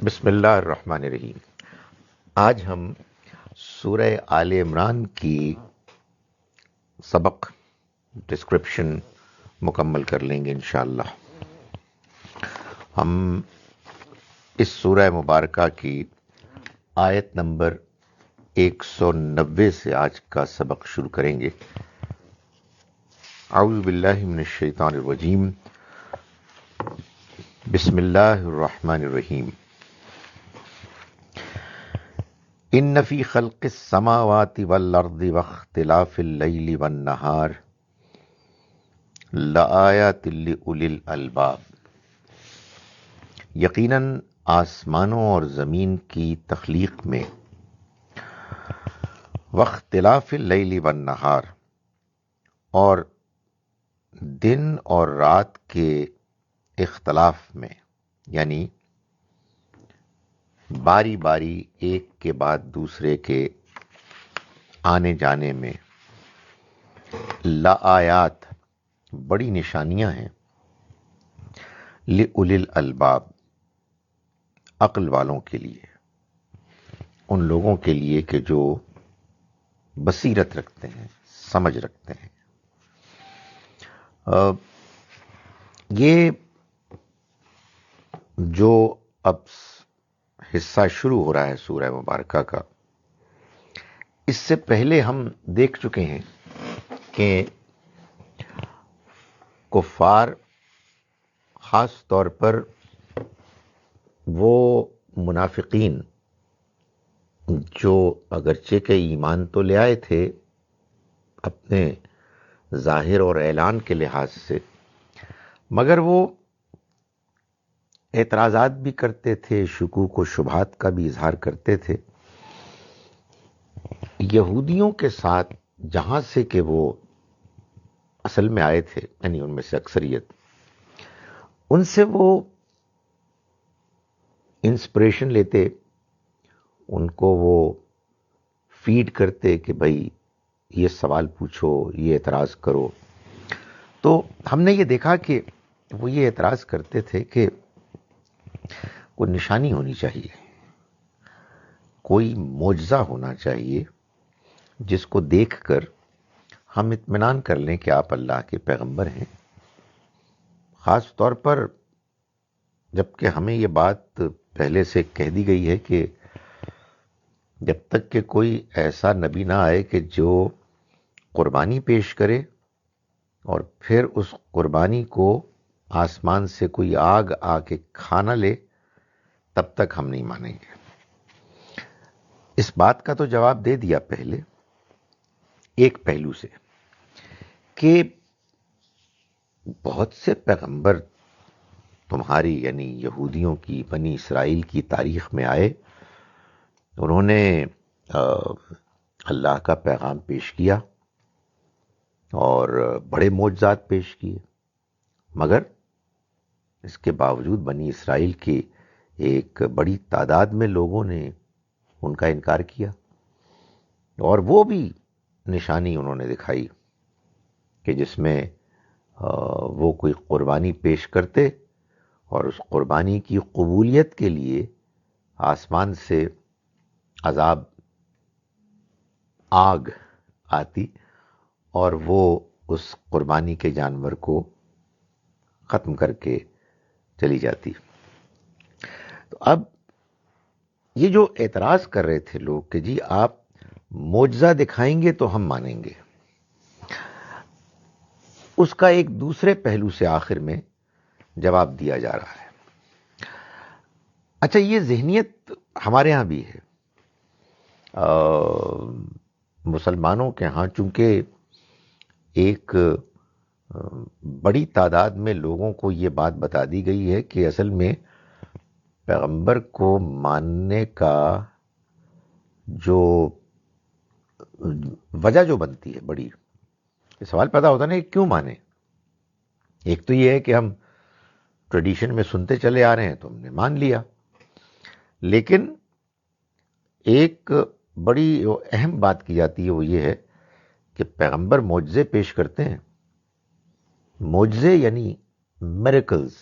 بسم اللہ الرحمن الرحیم۔ آج ہم سورہ آل عمران کی سبق ڈسکرپشن مکمل کر لیں گے انشاءاللہ۔ ہم اس سورہ مبارکہ کی آیت نمبر 190 سے آج کا سبق شروع کریں گے۔ اعوذ باللہ من الشیطان الرجیم، بسم اللہ الرحمن الرحیم۔ ان فی خلق السماوات والارض واختلاف اللیل والنہار لآیات لأولی الالباب۔ یقیناً آسمانوں اور زمین کی تخلیق میں، واختلاف اللیل والنہار، اور دن اور رات کے اختلاف میں، یعنی باری باری ایک کے بعد دوسرے کے آنے جانے میں، لآیات بڑی نشانیاں ہیں، لأولی الالباب عقل والوں کے لیے، ان لوگوں کے لیے کہ جو بصیرت رکھتے ہیں، سمجھ رکھتے ہیں۔ یہ جو اب حصہ شروع ہو رہا ہے سورہ مبارکہ کا، اس سے پہلے ہم دیکھ چکے ہیں کہ کفار، خاص طور پر وہ منافقین جو اگرچہ کہ ایمان تو لے آئے تھے اپنے ظاہر اور اعلان کے لحاظ سے، مگر وہ اعتراضات بھی کرتے تھے، شکوک و شبہات کا بھی اظہار کرتے تھے۔ یہودیوں کے ساتھ جہاں سے کہ وہ اصل میں آئے تھے، یعنی ان میں سے اکثریت، ان سے وہ انسپریشن لیتے، ان کو وہ فیڈ کرتے کہ بھائی یہ سوال پوچھو، یہ اعتراض کرو۔ تو ہم نے یہ دیکھا کہ وہ یہ اعتراض کرتے تھے کہ کوئی نشانی ہونی چاہیے، کوئی معجزہ ہونا چاہیے جس کو دیکھ کر ہم اطمینان کر لیں کہ آپ اللہ کے پیغمبر ہیں۔ خاص طور پر جبکہ ہمیں یہ بات پہلے سے کہہ دی گئی ہے کہ جب تک کہ کوئی ایسا نبی نہ آئے کہ جو قربانی پیش کرے اور پھر اس قربانی کو آسمان سے کوئی آگ آ کے کھا نہ لے، تب تک ہم نہیں مانیں گے۔ اس بات کا تو جواب دے دیا پہلے ایک پہلو سے کہ بہت سے پیغمبر تمہاری، یعنی یہودیوں کی، بنی اسرائیل کی تاریخ میں آئے، انہوں نے اللہ کا پیغام پیش کیا اور بڑے معجزات پیش کیے، مگر اس کے باوجود بنی اسرائیل کی ایک بڑی تعداد میں لوگوں نے ان کا انکار کیا، اور وہ بھی نشانی انہوں نے دکھائی کہ جس میں وہ کوئی قربانی پیش کرتے اور اس قربانی کی قبولیت کے لیے آسمان سے عذاب آگ آتی اور وہ اس قربانی کے جانور کو ختم کر کے چلی جاتی۔ تو اب یہ جو اعتراض کر رہے تھے لوگ کہ جی آپ معجزہ دکھائیں گے تو ہم مانیں گے، اس کا ایک دوسرے پہلو سے آخر میں جواب دیا جا رہا ہے۔ اچھا، یہ ذہنیت ہمارے ہاں بھی ہے، مسلمانوں کے ہاں، چونکہ ایک بڑی تعداد میں لوگوں کو یہ بات بتا دی گئی ہے کہ اصل میں پیغمبر کو ماننے کا جو وجہ جو بنتی ہے بڑی، یہ سوال پیدا ہوتا ہے کہ کیوں مانے۔ ایک تو یہ ہے کہ ہم ٹریڈیشن میں سنتے چلے آ رہے ہیں تو ہم نے مان لیا، لیکن ایک بڑی اہم بات کی جاتی ہے، وہ یہ ہے کہ پیغمبر معجزے پیش کرتے ہیں۔ معجزے یعنی میریکلز،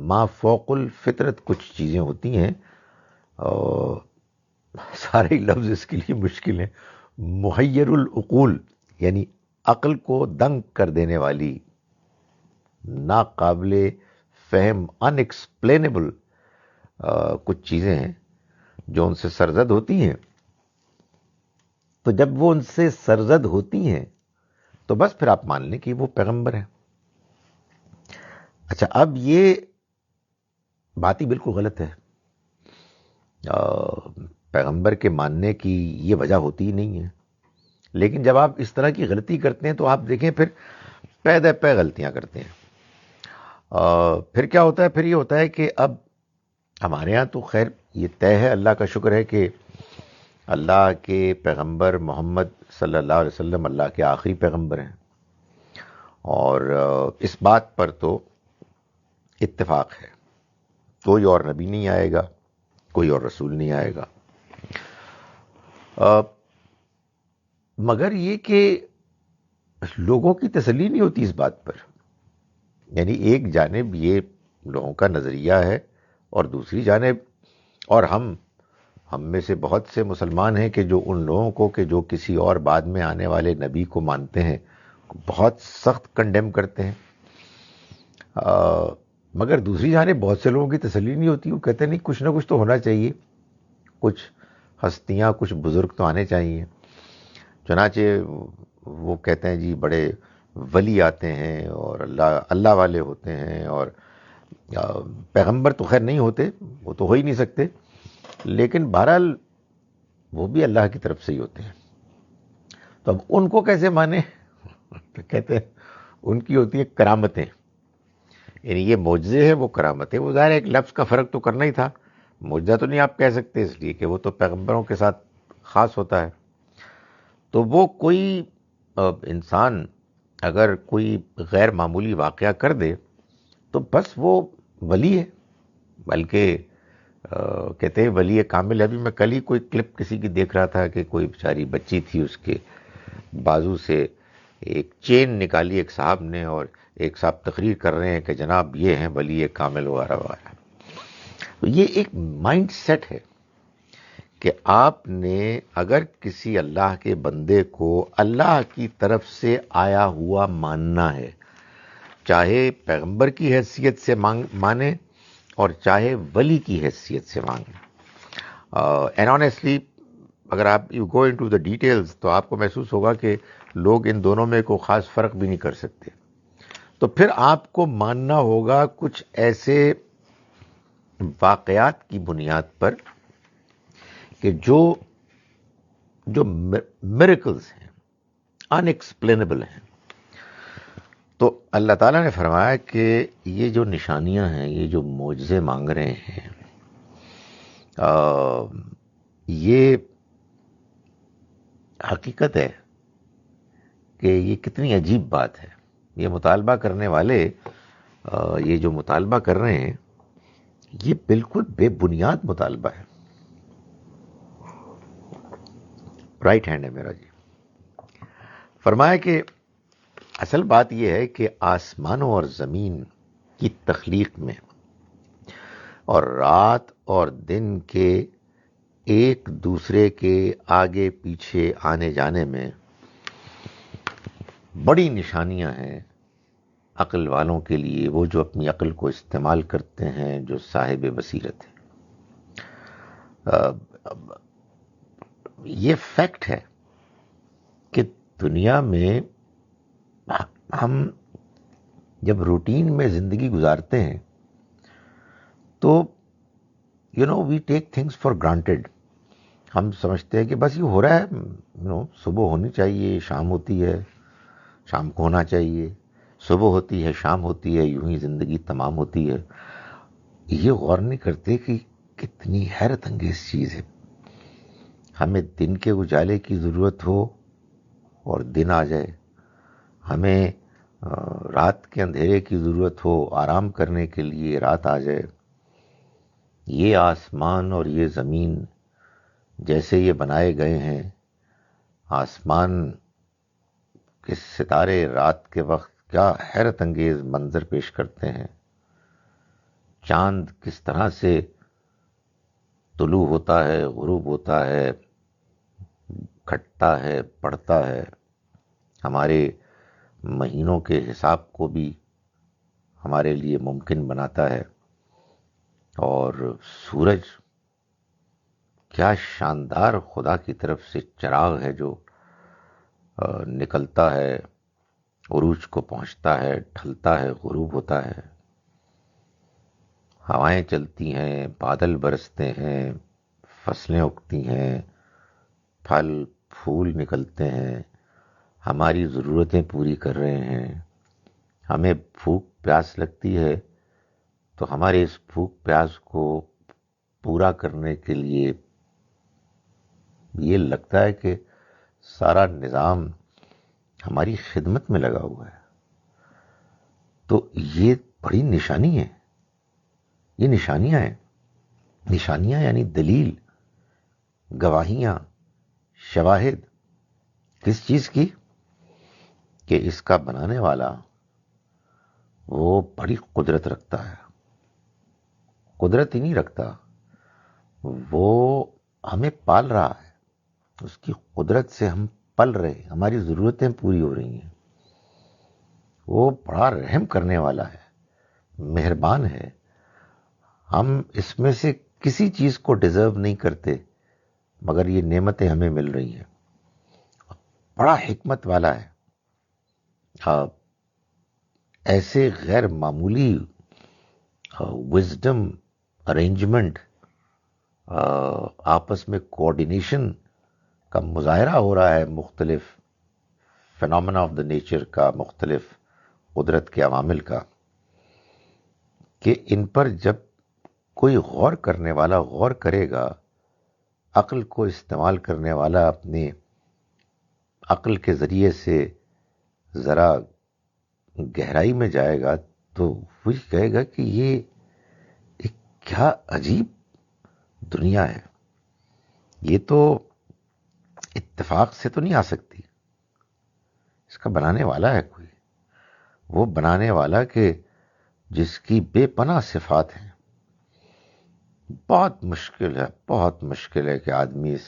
ما فوق الفطرت کچھ چیزیں ہوتی ہیں اور سارے لفظ اس کے لیے مشکل ہیں. محیر العقول یعنی عقل کو دنگ کر دینے والی، ناقابل فہم، ان ایکسپلینیبل کچھ چیزیں ہیں جو ان سے سرزد ہوتی ہیں. تو جب وہ ان سے سرزد ہوتی ہیں تو بس پھر آپ مان لیں کہ وہ پیغمبر ہیں. اچھا، اب یہ بات ہی بالکل غلط ہے. پیغمبر کے ماننے کی یہ وجہ ہوتی ہی نہیں ہے. لیکن جب آپ اس طرح کی غلطی کرتے ہیں تو آپ دیکھیں پھر پے در پے غلطیاں کرتے ہیں. پھر کیا ہوتا ہے؟ پھر یہ ہوتا ہے کہ اب ہمارے ہاں تو خیر یہ طے ہے، اللہ کا شکر ہے کہ اللہ کے پیغمبر محمد صلی اللہ علیہ وسلم اللہ کے آخری پیغمبر ہیں، اور اس بات پر تو اتفاق ہے. کوئی اور نبی نہیں آئے گا، کوئی اور رسول نہیں آئے گا. مگر یہ کہ لوگوں کی تسلی نہیں ہوتی اس بات پر. یعنی ایک جانب یہ لوگوں کا نظریہ ہے، اور دوسری جانب اور ہم میں سے بہت سے مسلمان ہیں کہ جو ان لوگوں کو کہ جو کسی اور بعد میں آنے والے نبی کو مانتے ہیں بہت سخت کنڈیم کرتے ہیں. مگر دوسری جانب بہت سے لوگوں کی تسلی نہیں ہوتی. وہ کہتے ہیں نہیں، کچھ نہ کچھ تو ہونا چاہیے، کچھ ہستیاں، کچھ بزرگ تو آنے چاہیے. چنانچہ وہ کہتے ہیں جی بڑے ولی آتے ہیں اور اللہ والے ہوتے ہیں، اور پیغمبر تو خیر نہیں ہوتے، وہ تو ہو ہی نہیں سکتے، لیکن بہرحال وہ بھی اللہ کی طرف سے ہی ہوتے ہیں. تو اب ان کو کیسے مانیں؟ تو کہتے ہیں ان کی ہوتی ہے کرامتیں. یعنی یہ معجزے ہیں، وہ کرامتیں. وہ ظاہر ہے ایک لفظ کا فرق تو کرنا ہی تھا. معجزہ تو نہیں آپ کہہ سکتے، اس لیے کہ وہ تو پیغمبروں کے ساتھ خاص ہوتا ہے. تو وہ کوئی انسان اگر کوئی غیر معمولی واقعہ کر دے تو بس وہ ولی ہے. بلکہ کہتے ہیں ولی کامل ہے. ابھی میں کل ہی کوئی کلپ کسی کی دیکھ رہا تھا کہ کوئی بیچاری بچی تھی، اس کے بازو سے ایک چین نکالی ایک صاحب نے، اور ایک صاحب تقریر کر رہے ہیں کہ جناب یہ ہیں ولی کامل وغیرہ وغیرہ. تو یہ ایک مائنڈ سیٹ ہے کہ آپ نے اگر کسی اللہ کے بندے کو اللہ کی طرف سے آیا ہوا ماننا ہے، چاہے پیغمبر کی حیثیت سے مانے اور چاہے ولی کی حیثیت سے مانگیں. اینڈ آنیسٹلی اگر آپ you go into the details تو آپ کو محسوس ہوگا کہ لوگ ان دونوں میں کوئی خاص فرق بھی نہیں کر سکتے. تو پھر آپ کو ماننا ہوگا کچھ ایسے واقعات کی بنیاد پر کہ جو میریکلز ہیں، ان ایکسپلینیبل ہیں. تو اللہ تعالیٰ نے فرمایا کہ یہ جو نشانیاں ہیں، یہ جو معجزے مانگ رہے ہیں، یہ حقیقت ہے کہ یہ کتنی عجیب بات ہے. یہ مطالبہ کرنے والے یہ جو مطالبہ کر رہے ہیں یہ بالکل بے بنیاد مطالبہ ہے. رائٹ ہینڈ ہے میرا جی. فرمایا کہ اصل بات یہ ہے کہ آسمانوں اور زمین کی تخلیق میں اور رات اور دن کے ایک دوسرے کے آگے پیچھے آنے جانے میں بڑی نشانیاں ہیں عقل والوں کے لیے، وہ جو اپنی عقل کو استعمال کرتے ہیں، جو صاحب بصیرت ہیں. یہ فیکٹ ہے کہ دنیا میں ہم جب روٹین میں زندگی گزارتے ہیں تو وی ٹیک تھنگس فار گرانٹیڈ. ہم سمجھتے ہیں کہ بس یہ ہو رہا ہے، صبح ہونی چاہیے، شام ہوتی ہے، شام کو ہونا چاہیے، صبح ہوتی ہے، شام ہوتی ہے، یوں ہی زندگی تمام ہوتی ہے. یہ غور نہیں کرتے کہ کتنی حیرت انگیز چیز ہے. ہمیں دن کے اجالے کی ضرورت ہو اور دن آ جائے، ہمیں رات کے اندھیرے کی ضرورت ہو آرام کرنے کے لیے رات آ جائے. یہ آسمان اور یہ زمین جیسے یہ بنائے گئے ہیں، آسمان کے ستارے رات کے وقت کیا حیرت انگیز منظر پیش کرتے ہیں. چاند کس طرح سے طلوع ہوتا ہے، غروب ہوتا ہے، گھٹتا ہے، بڑھتا ہے، ہمارے مہینوں کے حساب کو بھی ہمارے لیے ممکن بناتا ہے. اور سورج کیا شاندار خدا کی طرف سے چراغ ہے جو نکلتا ہے، عروج کو پہنچتا ہے، ڈھلتا ہے، غروب ہوتا ہے. ہوائیں چلتی ہیں، بادل برستے ہیں، فصلیں اگتی ہیں، پھل پھول نکلتے ہیں، ہماری ضرورتیں پوری کر رہے ہیں. ہمیں بھوک پیاس لگتی ہے تو ہمارے اس بھوک پیاس کو پورا کرنے کے لیے یہ لگتا ہے کہ سارا نظام ہماری خدمت میں لگا ہوا ہے. تو یہ بڑی نشانی ہے، یہ نشانیاں ہیں. نشانیاں یعنی دلیل، گواہیاں، شواہد. کس چیز کی؟ کہ اس کا بنانے والا وہ بڑی قدرت رکھتا ہے. قدرت ہی نہیں رکھتا، وہ ہمیں پال رہا ہے. اس کی قدرت سے ہم پل رہے ہیں، ہماری ضرورتیں پوری ہو رہی ہیں. وہ بڑا رحم کرنے والا ہے، مہربان ہے. ہم اس میں سے کسی چیز کو ڈیزرو نہیں کرتے، مگر یہ نعمتیں ہمیں مل رہی ہیں. بڑا حکمت والا ہے. ایسے غیر معمولی وزڈم، ارینجمنٹ، آپس میں کوآرڈینیشن کا مظاہرہ ہو رہا ہے مختلف فینومینا آف دا نیچر کا، مختلف قدرت کے عوامل کا، کہ ان پر جب کوئی غور کرنے والا غور کرے گا، عقل کو استعمال کرنے والا اپنے عقل کے ذریعے سے ذرا گہرائی میں جائے گا تو وہ کہے گا کہ یہ ایک کیا عجیب دنیا ہے. یہ تو اتفاق سے تو نہیں آ سکتی، اس کا بنانے والا ہے کوئی. وہ بنانے والا کہ جس کی بے پناہ صفات ہیں. بہت مشکل ہے، بہت مشکل ہے کہ آدمی اس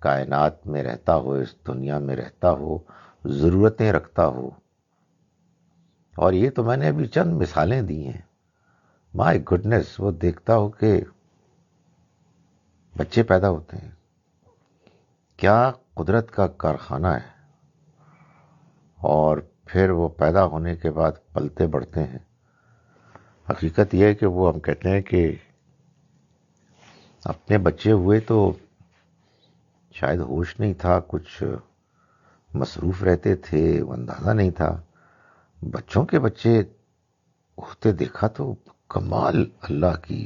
کائنات میں رہتا ہو، اس دنیا میں رہتا ہو، ضرورتیں رکھتا ہو. اور یہ تو میں نے ابھی چند مثالیں دی ہیں. مائی گڈنس، وہ دیکھتا ہو کہ بچے پیدا ہوتے ہیں، کیا قدرت کا کارخانہ ہے. اور پھر وہ پیدا ہونے کے بعد پلتے بڑھتے ہیں. حقیقت یہ ہے کہ وہ ہم کہتے ہیں کہ اپنے بچے ہوئے تو شاید ہوش نہیں تھا، کچھ مصروف رہتے تھے، وہ اندازہ نہیں تھا. بچوں کے بچے ہوتے دیکھا تو کمال اللہ کی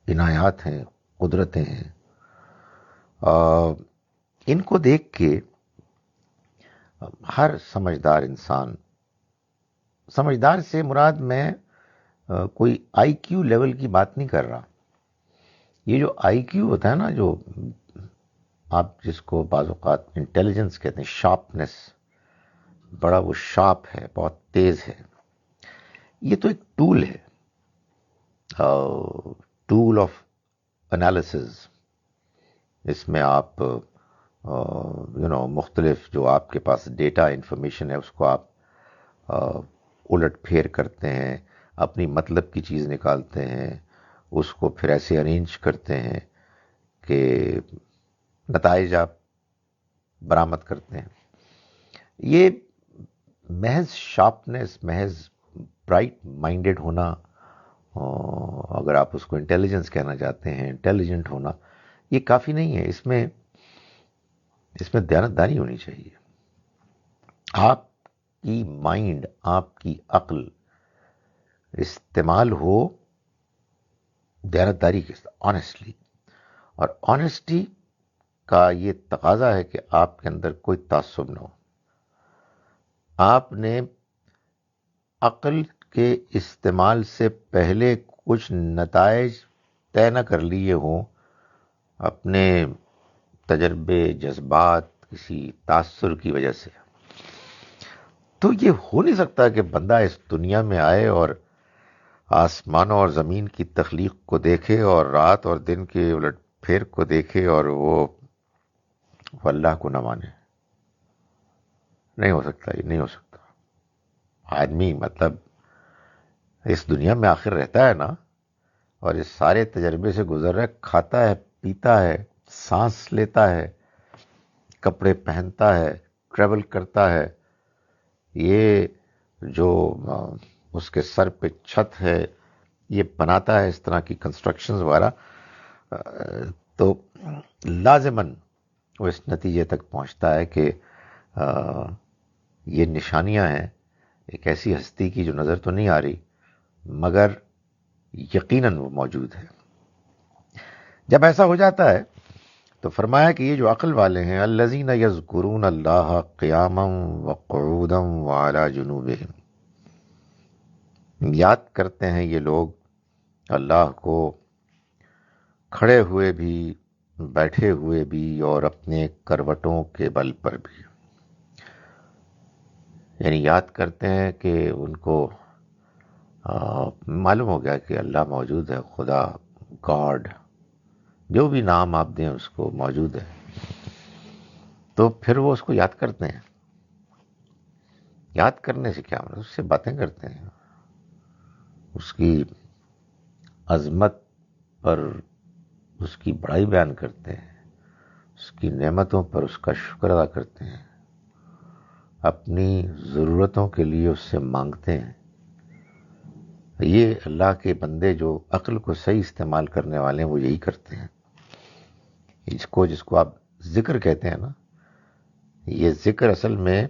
عنایات ہیں، قدرتیں ہیں. ان کو دیکھ کے ہر سمجھدار انسان، سمجھدار سے مراد میں کوئی آئی کیو لیول کی بات نہیں کر رہا. یہ جو آئی کیو ہوتا ہے نا، جو آپ جس کو بعض اوقات انٹیلیجنس کہتے ہیں، شارپنس، بڑا وہ شارپ ہے، بہت تیز ہے. یہ تو ایک ٹول ہے، ٹول آف انالیسز. اس میں آپ مختلف جو آپ کے پاس ڈیٹا انفارمیشن ہے اس کو آپ الٹ پھیر کرتے ہیں، اپنی مطلب کی چیز نکالتے ہیں، اس کو پھر ایسے ارینج کرتے ہیں کہ نتائج آپ برآمد کرتے ہیں. یہ محض شارپنس، محض برائٹ مائنڈڈ ہونا، اگر آپ اس کو انٹیلیجنس کہنا چاہتے ہیں، انٹیلیجنٹ ہونا، یہ کافی نہیں ہے. اس میں دیانتداری ہونی چاہیے. آپ کی مائنڈ، آپ کی عقل استعمال ہو دیانتداری کے ساتھ، آنیسٹلی. اور آنیسٹی کا یہ تقاضا ہے کہ آپ کے اندر کوئی تعصب نہ ہو. آپ نے عقل کے استعمال سے پہلے کچھ نتائج طے نہ کر لیے ہوں اپنے تجربے، جذبات، کسی تاثر کی وجہ سے. تو یہ ہو نہیں سکتا کہ بندہ اس دنیا میں آئے اور آسمانوں اور زمین کی تخلیق کو دیکھے اور رات اور دن کے الٹ پھیر کو دیکھے اور وہ اللہ کو نہ مانے. نہیں ہو سکتا، یہ نہیں ہو سکتا. آدمی مطلب اس دنیا میں آخر رہتا ہے نا، اور اس سارے تجربے سے گزر رہا ہے، کھاتا ہے، پیتا ہے، سانس لیتا ہے، کپڑے پہنتا ہے، ٹریول کرتا ہے. یہ جو اس کے سر پہ چھت ہے، یہ بناتا ہے اس طرح کی کنسٹرکشنز وغیرہ، تو لازماً وہ اس نتیجے تک پہنچتا ہے کہ یہ نشانیاں ہیں ایک ایسی ہستی کی جو نظر تو نہیں آ رہی مگر یقیناً وہ موجود ہے. جب ایسا ہو جاتا ہے تو فرمایا کہ یہ جو عقل والے ہیں، الذین یذکرون اللہ قیاما وقعودا وعلی جنوبہم، یاد کرتے ہیں یہ لوگ اللہ کو کھڑے ہوئے بھی، بیٹھے ہوئے بھی، اور اپنے کروٹوں کے بل پر بھی. یعنی یاد کرتے ہیں کہ ان کو معلوم ہو گیا کہ اللہ موجود ہے، خدا، گاڈ، جو بھی نام آپ دیں اس کو، موجود ہے. تو پھر وہ اس کو یاد کرتے ہیں. یاد کرنے سے کیا مطلب؟ اس سے باتیں کرتے ہیں، اس کی عظمت پر اس کی بڑائی بیان کرتے ہیں، اس کی نعمتوں پر اس کا شکر ادا کرتے ہیں، اپنی ضرورتوں کے لیے اس سے مانگتے ہیں. یہ اللہ کے بندے جو عقل کو صحیح استعمال کرنے والے ہیں وہ یہی کرتے ہیں. جس کو آپ ذکر کہتے ہیں نا، یہ ذکر اصل میں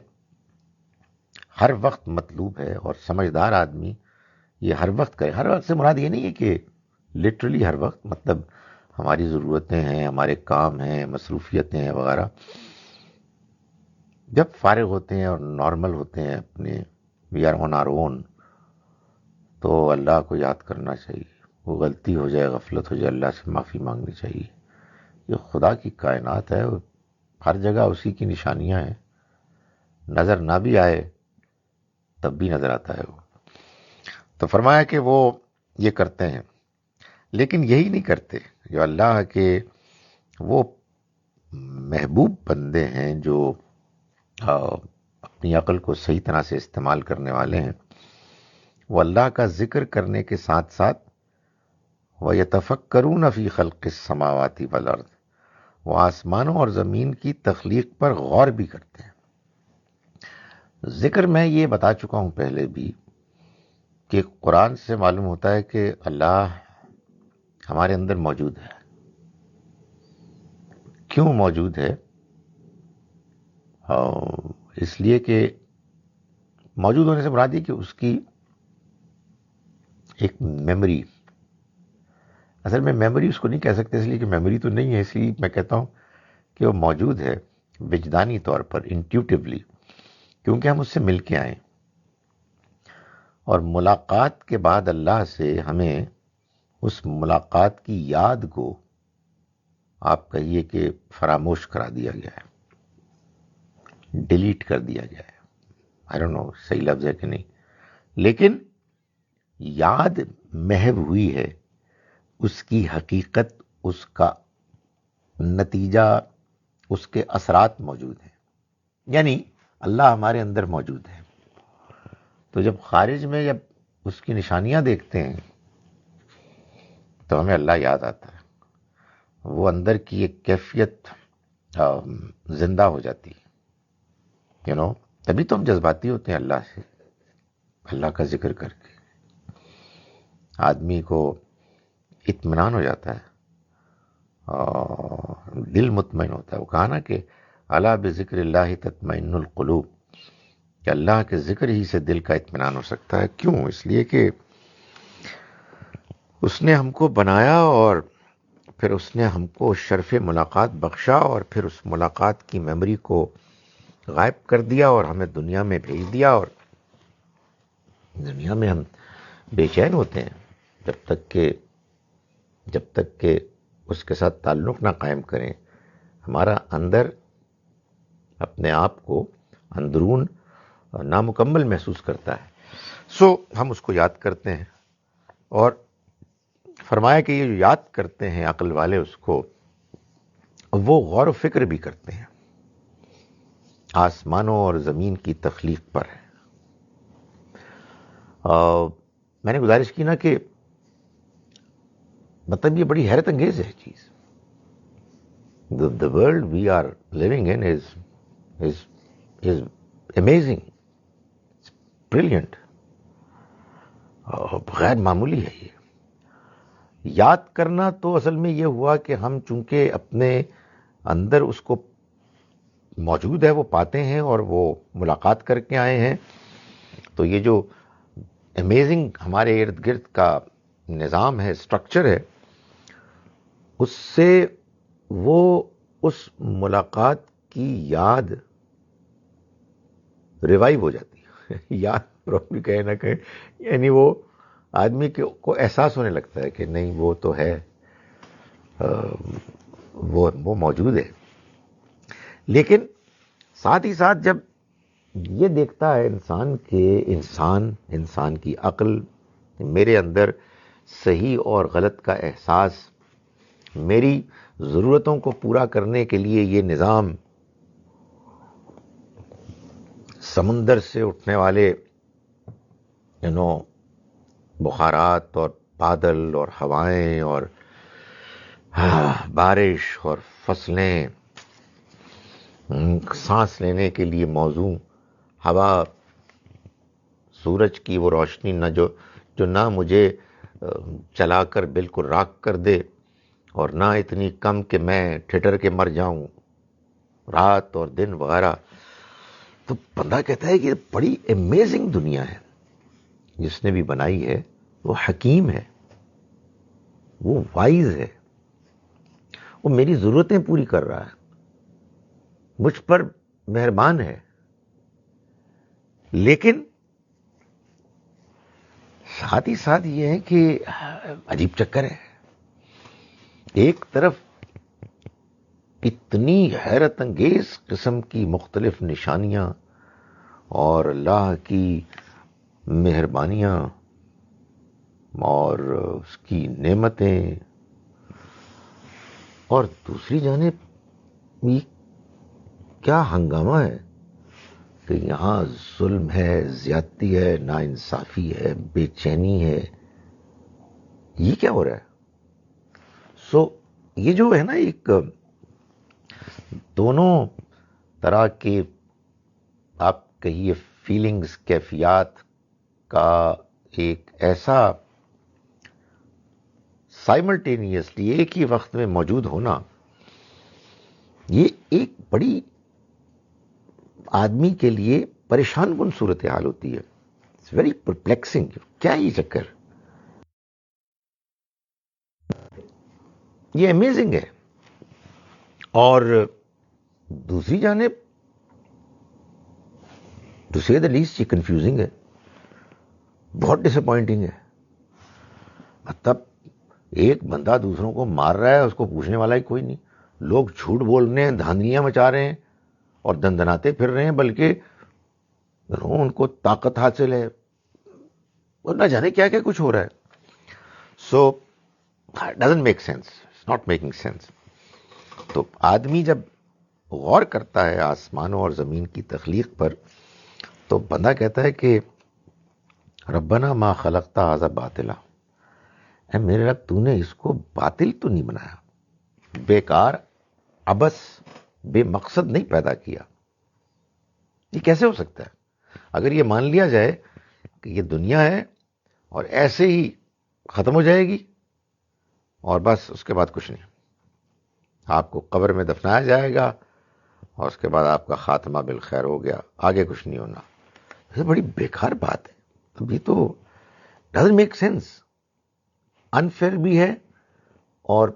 ہر وقت مطلوب ہے، اور سمجھدار آدمی یہ ہر وقت کرے. ہر وقت سے مراد یہ نہیں ہے کہ لٹرلی ہر وقت، مطلب ہماری ضرورتیں ہیں، ہمارے کام ہیں، مصروفیتیں ہیں وغیرہ، جب فارغ ہوتے ہیں اور نارمل ہوتے ہیں اپنے، we are on our own, تو اللہ کو یاد کرنا چاہیے. وہ غلطی ہو جائے، غفلت ہو جائے، اللہ سے معافی مانگنی چاہیے. یہ خدا کی کائنات ہے، ہر جگہ اسی کی نشانیاں ہیں. نظر نہ بھی آئے تب بھی نظر آتا ہے وہ. تو فرمایا کہ وہ یہ کرتے ہیں، لیکن یہی نہیں کرتے جو اللہ کے وہ محبوب بندے ہیں جو اپنی عقل کو صحیح طرح سے استعمال کرنے والے ہیں. وہ اللہ کا ذکر کرنے کے ساتھ ساتھ وَيَتَفَكَّرُونَ فِي خَلْقِ السَّمَاوَاتِ وَالْأَرْضِ، وہ آسمانوں اور زمین کی تخلیق پر غور بھی کرتے ہیں. ذکر میں یہ بتا چکا ہوں پہلے بھی کہ قرآن سے معلوم ہوتا ہے کہ اللہ ہمارے اندر موجود ہے. کیوں موجود ہے؟ اس لیے کہ موجود ہونے سے مراد یہ کہ اس کی ایک میموری، اصل میں میموری اس کو نہیں کہہ سکتے، اس لیے کہ میموری تو نہیں ہے، اس لیے میں کہتا ہوں کہ وہ موجود ہے وجدانی طور پر، انٹیوٹیولی، کیونکہ ہم اس سے مل کے آئیں. اور ملاقات کے بعد اللہ سے ہمیں اس ملاقات کی یاد کو آپ کہیے کہ فراموش کرا دیا گیا ہے، ڈیلیٹ کر دیا گیا ہے. آئی ڈونٹ نو صحیح لفظ ہے کہ نہیں، لیکن یاد محو ہوئی ہے. اس کی حقیقت، اس کا نتیجہ، اس کے اثرات موجود ہیں. یعنی اللہ ہمارے اندر موجود ہے. تو جب خارج میں جب اس کی نشانیاں دیکھتے ہیں تو ہمیں اللہ یاد آتا ہے. وہ اندر کی ایک کیفیت زندہ ہو جاتی ہے، تبھی تو ہم جذباتی ہوتے ہیں اللہ سے. اللہ کا ذکر کر کے آدمی کو اطمینان ہو جاتا ہے اور دل مطمئن ہوتا ہے. وہ کہا نا کہ الا بذکر اللہ تطمئن القلوب، کہ اللہ کے ذکر ہی سے دل کا اطمینان ہو سکتا ہے. کیوں؟ اس لیے کہ اس نے ہم کو بنایا اور پھر اس نے ہم کو شرف ملاقات بخشا، اور پھر اس ملاقات کی میموری کو غائب کر دیا اور ہمیں دنیا میں بھیج دیا. اور دنیا میں ہم بے چین ہوتے ہیں جب تک کہ اس کے ساتھ تعلق نہ قائم کریں. ہمارا اندر اپنے آپ کو اندرون نامکمل محسوس کرتا ہے. ہم اس کو یاد کرتے ہیں اور فرمایا کہ یہ جو یاد کرتے ہیں عقل والے اس کو، وہ غور و فکر بھی کرتے ہیں آسمانوں اور زمین کی تخلیق پر۔ میں نے گزارش کی نا کہ مطلب یہ بڑی حیرت انگیز ہے چیز. The world we are living in is amazing, it's brilliant. غیر معمولی ہے یہ. یاد کرنا تو اصل میں یہ ہوا کہ ہم چونکہ اپنے اندر اس کو موجود ہے وہ پاتے ہیں اور وہ ملاقات کر کے آئے ہیں، تو یہ جو امیزنگ ہمارے ارد گرد کا نظام ہے، اسٹرکچر ہے، اس سے وہ اس ملاقات کی یاد ریوائیو ہو جاتی ہے. یاد پراپرلی کہیں نہ کہیں، یعنی وہ آدمی کو احساس ہونے لگتا ہے کہ نہیں وہ تو ہے، وہ موجود ہے. لیکن ساتھ ہی ساتھ جب یہ دیکھتا ہے انسان کی عقل میرے اندر صحیح اور غلط کا احساس، میری ضرورتوں کو پورا کرنے کے لیے یہ نظام، سمندر سے اٹھنے والے بخارات اور بادل اور ہوائیں اور بارش اور فصلیں، سانس لینے کے لیے موزوں ہوا، سورج کی وہ روشنی جو نہ مجھے چلا کر بالکل راکھ کر دے اور نہ اتنی کم کہ میں ٹھٹر کے مر جاؤں، رات اور دن وغیرہ. تو بندہ کہتا ہے کہ بڑی امیزنگ دنیا ہے. جس نے بھی بنائی ہے وہ حکیم ہے، وہ وائز ہے، وہ میری ضرورتیں پوری کر رہا ہے، مجھ پر مہربان ہے. لیکن ساتھ ہی ساتھ یہ ہے کہ عجیب چکر ہے. ایک طرف اتنی حیرت انگیز قسم کی مختلف نشانیاں اور اللہ کی مہربانیاں اور اس کی نعمتیں، اور دوسری جانب یہ کیا ہنگامہ ہے کہ یہاں ظلم ہے، زیادتی ہے، ناانصافی ہے، بے چینی ہے. یہ کیا ہو رہا ہے؟ یہ جو ہے نا، ایک دونوں طرح کے آپ کہیے فیلنگز، کیفیات کا ایک ایسا سائملٹینیسلی ایک ہی وقت میں موجود ہونا، یہ ایک بڑی آدمی کے لیے پریشان کن صورتحال ہوتی ہے. It's very perplexing. کیا یہ چکر؟ یہ امیزنگ ہے اور دوسری جانب ٹو سے دا لیسٹ یہ کنفیوزنگ ہے، بہت ڈس اپوائنٹنگ ہے. مطلب ایک بندہ دوسروں کو مار رہا ہے، اس کو پوچھنے والا ہی کوئی نہیں. لوگ جھوٹ بول رہے ہیں، دھاندلیاں مچا رہے ہیں اور دندناتے پھر رہے ہیں، بلکہ ان کو طاقت حاصل ہے اور نہ جانے کیا کیا کچھ ہو رہا ہے. So doesn't make sense, it's not making sense. تو آدمی جب غور کرتا ہے آسمانوں اور زمین کی تخلیق پر، تو بندہ کہتا ہے کہ ربنا ما خلقت ھذا باطلا، اے میرے رب تو نے اس کو باطل تو نہیں بنایا، بیکار، عبث، بے مقصد نہیں پیدا کیا. یہ کیسے ہو سکتا ہے؟ اگر یہ مان لیا جائے کہ یہ دنیا ہے اور ایسے ہی ختم ہو جائے گی اور بس اس کے بعد کچھ نہیں، آپ کو قبر میں دفنایا جائے گا اور اس کے بعد آپ کا خاتمہ بالخیر ہو گیا، آگے کچھ نہیں ہونا، یہ بڑی بیکار بات ہے. اب یہ تو ڈزنٹ میک سینس، انفیئر بھی ہے اور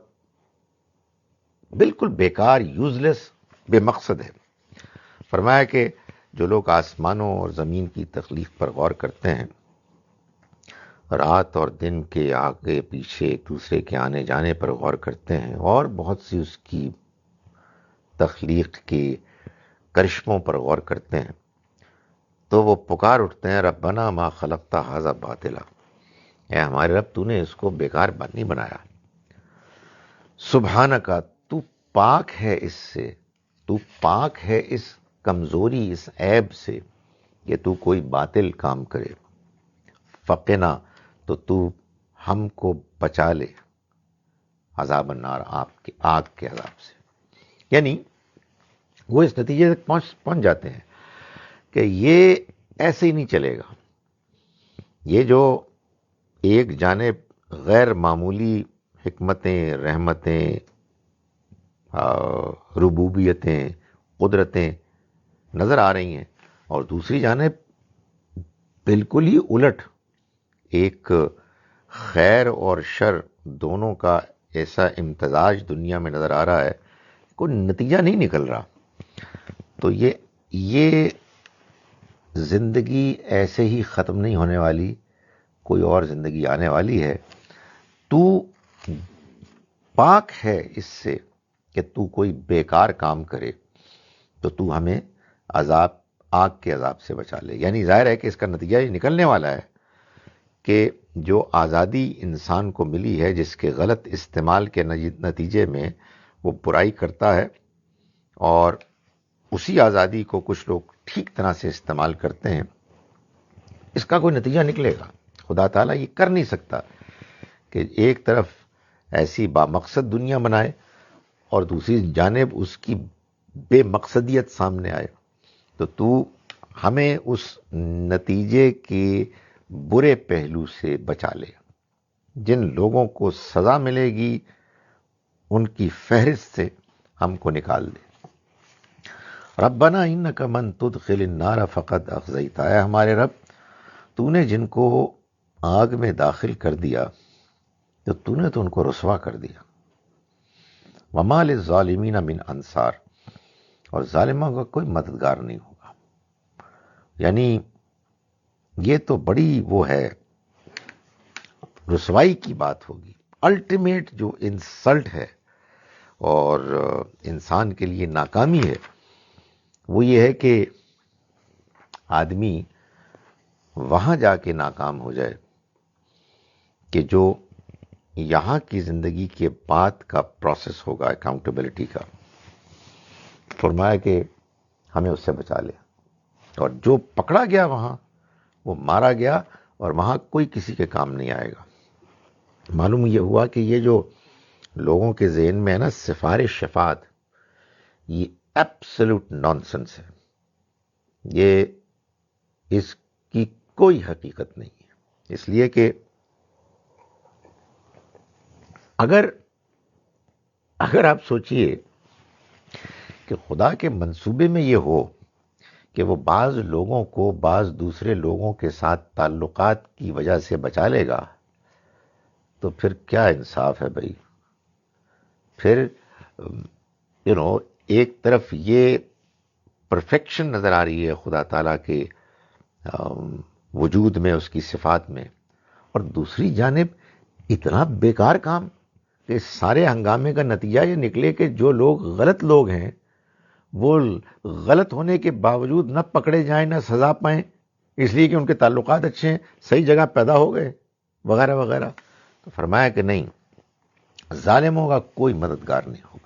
بالکل بیکار، یوزلیس، بے مقصد ہے. فرمایا کہ جو لوگ آسمانوں اور زمین کی تخلیق پر غور کرتے ہیں، رات اور دن کے آگے پیچھے ایک دوسرے کے آنے جانے پر غور کرتے ہیں اور بہت سی اس کی تخلیق کے کرشموں پر غور کرتے ہیں، تو وہ پکار اٹھتے ہیں ربنا ما خلقت ھذا باطلا، اے ہمارے رب تو نے اس کو بیکار بات نہیں بنایا. سبحانکا تو پاک ہے اس سے، تو پاک ہے اس کمزوری، اس عیب سے کہ تو کوئی باطل کام کرے. فقنا تو ہم کو بچا لے عذاب النار، آپ کے آگ کے عذاب سے. یعنی وہ اس نتیجے تک پہنچ جاتے ہیں کہ یہ ایسے ہی نہیں چلے گا. یہ جو ایک جانب غیر معمولی حکمتیں، رحمتیں، ربوبیتیں، قدرتیں نظر آ رہی ہیں، اور دوسری جانب بالکل ہی الٹ ایک خیر اور شر دونوں کا ایسا امتزاج دنیا میں نظر آ رہا ہے، کوئی نتیجہ نہیں نکل رہا. تو یہ زندگی ایسے ہی ختم نہیں ہونے والی، کوئی اور زندگی آنے والی ہے. تو پاک ہے اس سے کہ تو کوئی بیکار کام کرے، تو تو ہمیں آگ کے عذاب سے بچا لے. یعنی ظاہر ہے کہ اس کا نتیجہ یہ نکلنے والا ہے کہ جو آزادی انسان کو ملی ہے، جس کے غلط استعمال کے نتیجے میں وہ برائی کرتا ہے، اور اسی آزادی کو کچھ لوگ ٹھیک طرح سے استعمال کرتے ہیں، اس کا کوئی نتیجہ نکلے گا. خدا تعالیٰ یہ کر نہیں سکتا کہ ایک طرف ایسی بامقصد دنیا بنائے اور دوسری جانب اس کی بے مقصدیت سامنے آئے. تو ہمیں اس نتیجے کے برے پہلو سے بچا لے. جن لوگوں کو سزا ملے گی ان کی فہرست سے ہم کو نکال دے. ربنا انک من تدخل النار فقد اخزیتہ، اے ہمارے رب تو نے جن کو آگ میں داخل کر دیا تو نے تو ان کو رسوا کر دیا. وما للظالمین من انصار، اور ظالموں کا کوئی مددگار نہیں ہوگا. یعنی یہ تو بڑی وہ ہے، رسوائی کی بات ہوگی. الٹیمیٹ جو انسلٹ ہے اور انسان کے لیے ناکامی ہے، وہ یہ ہے کہ آدمی وہاں جا کے ناکام ہو جائے کہ جو یہاں کی زندگی کے بعد کا پروسیس ہوگا اکاؤنٹیبلٹی کا. فرمایا کہ ہمیں اس سے بچا لے، اور جو پکڑا گیا وہاں وہ مارا گیا، اور وہاں کوئی کسی کے کام نہیں آئے گا. معلوم یہ ہوا کہ یہ جو لوگوں کے ذہن میں ہے نا سفارش شفاعت، یہ ایبسولوٹ نانسنس ہے. یہ اس کی کوئی حقیقت نہیں ہے. اس لیے کہ اگر آپ سوچئے کہ خدا کے منصوبے میں یہ ہو کہ وہ بعض لوگوں کو بعض دوسرے لوگوں کے ساتھ تعلقات کی وجہ سے بچا لے گا، تو پھر کیا انصاف ہے بھائی. پھر ایک طرف یہ پرفیکشن نظر آ رہی ہے خدا تعالیٰ کے وجود میں، اس کی صفات میں، اور دوسری جانب اتنا بیکار کام کہ سارے ہنگامے کا نتیجہ یہ نکلے کہ جو لوگ غلط لوگ ہیں وہ غلط ہونے کے باوجود نہ پکڑے جائیں، نہ سزا پائیں، اس لیے کہ ان کے تعلقات اچھے ہیں، صحیح جگہ پیدا ہو گئے وغیرہ وغیرہ. تو فرمایا کہ نہیں، ظالموں کا کوئی مددگار نہیں ہوگا.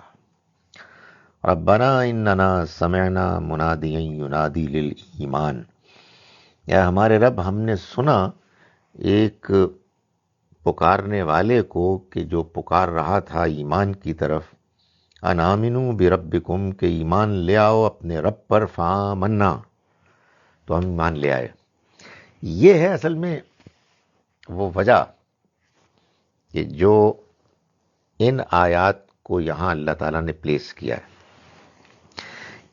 ربنا اننا سمعنا منادیا ینادی للایمان، یا ہمارے رب ہم نے سنا ایک پکارنے والے کو کہ جو پکار رہا تھا ایمان کی طرف. ان آمنوا بربکم، کہ ایمان لے آؤ اپنے رب پر. فآمنا، تو ہم ایمان لے آئے. یہ ہے اصل میں وہ وجہ کہ جو ان آیات کو یہاں اللہ تعالیٰ نے پلیس کیا ہے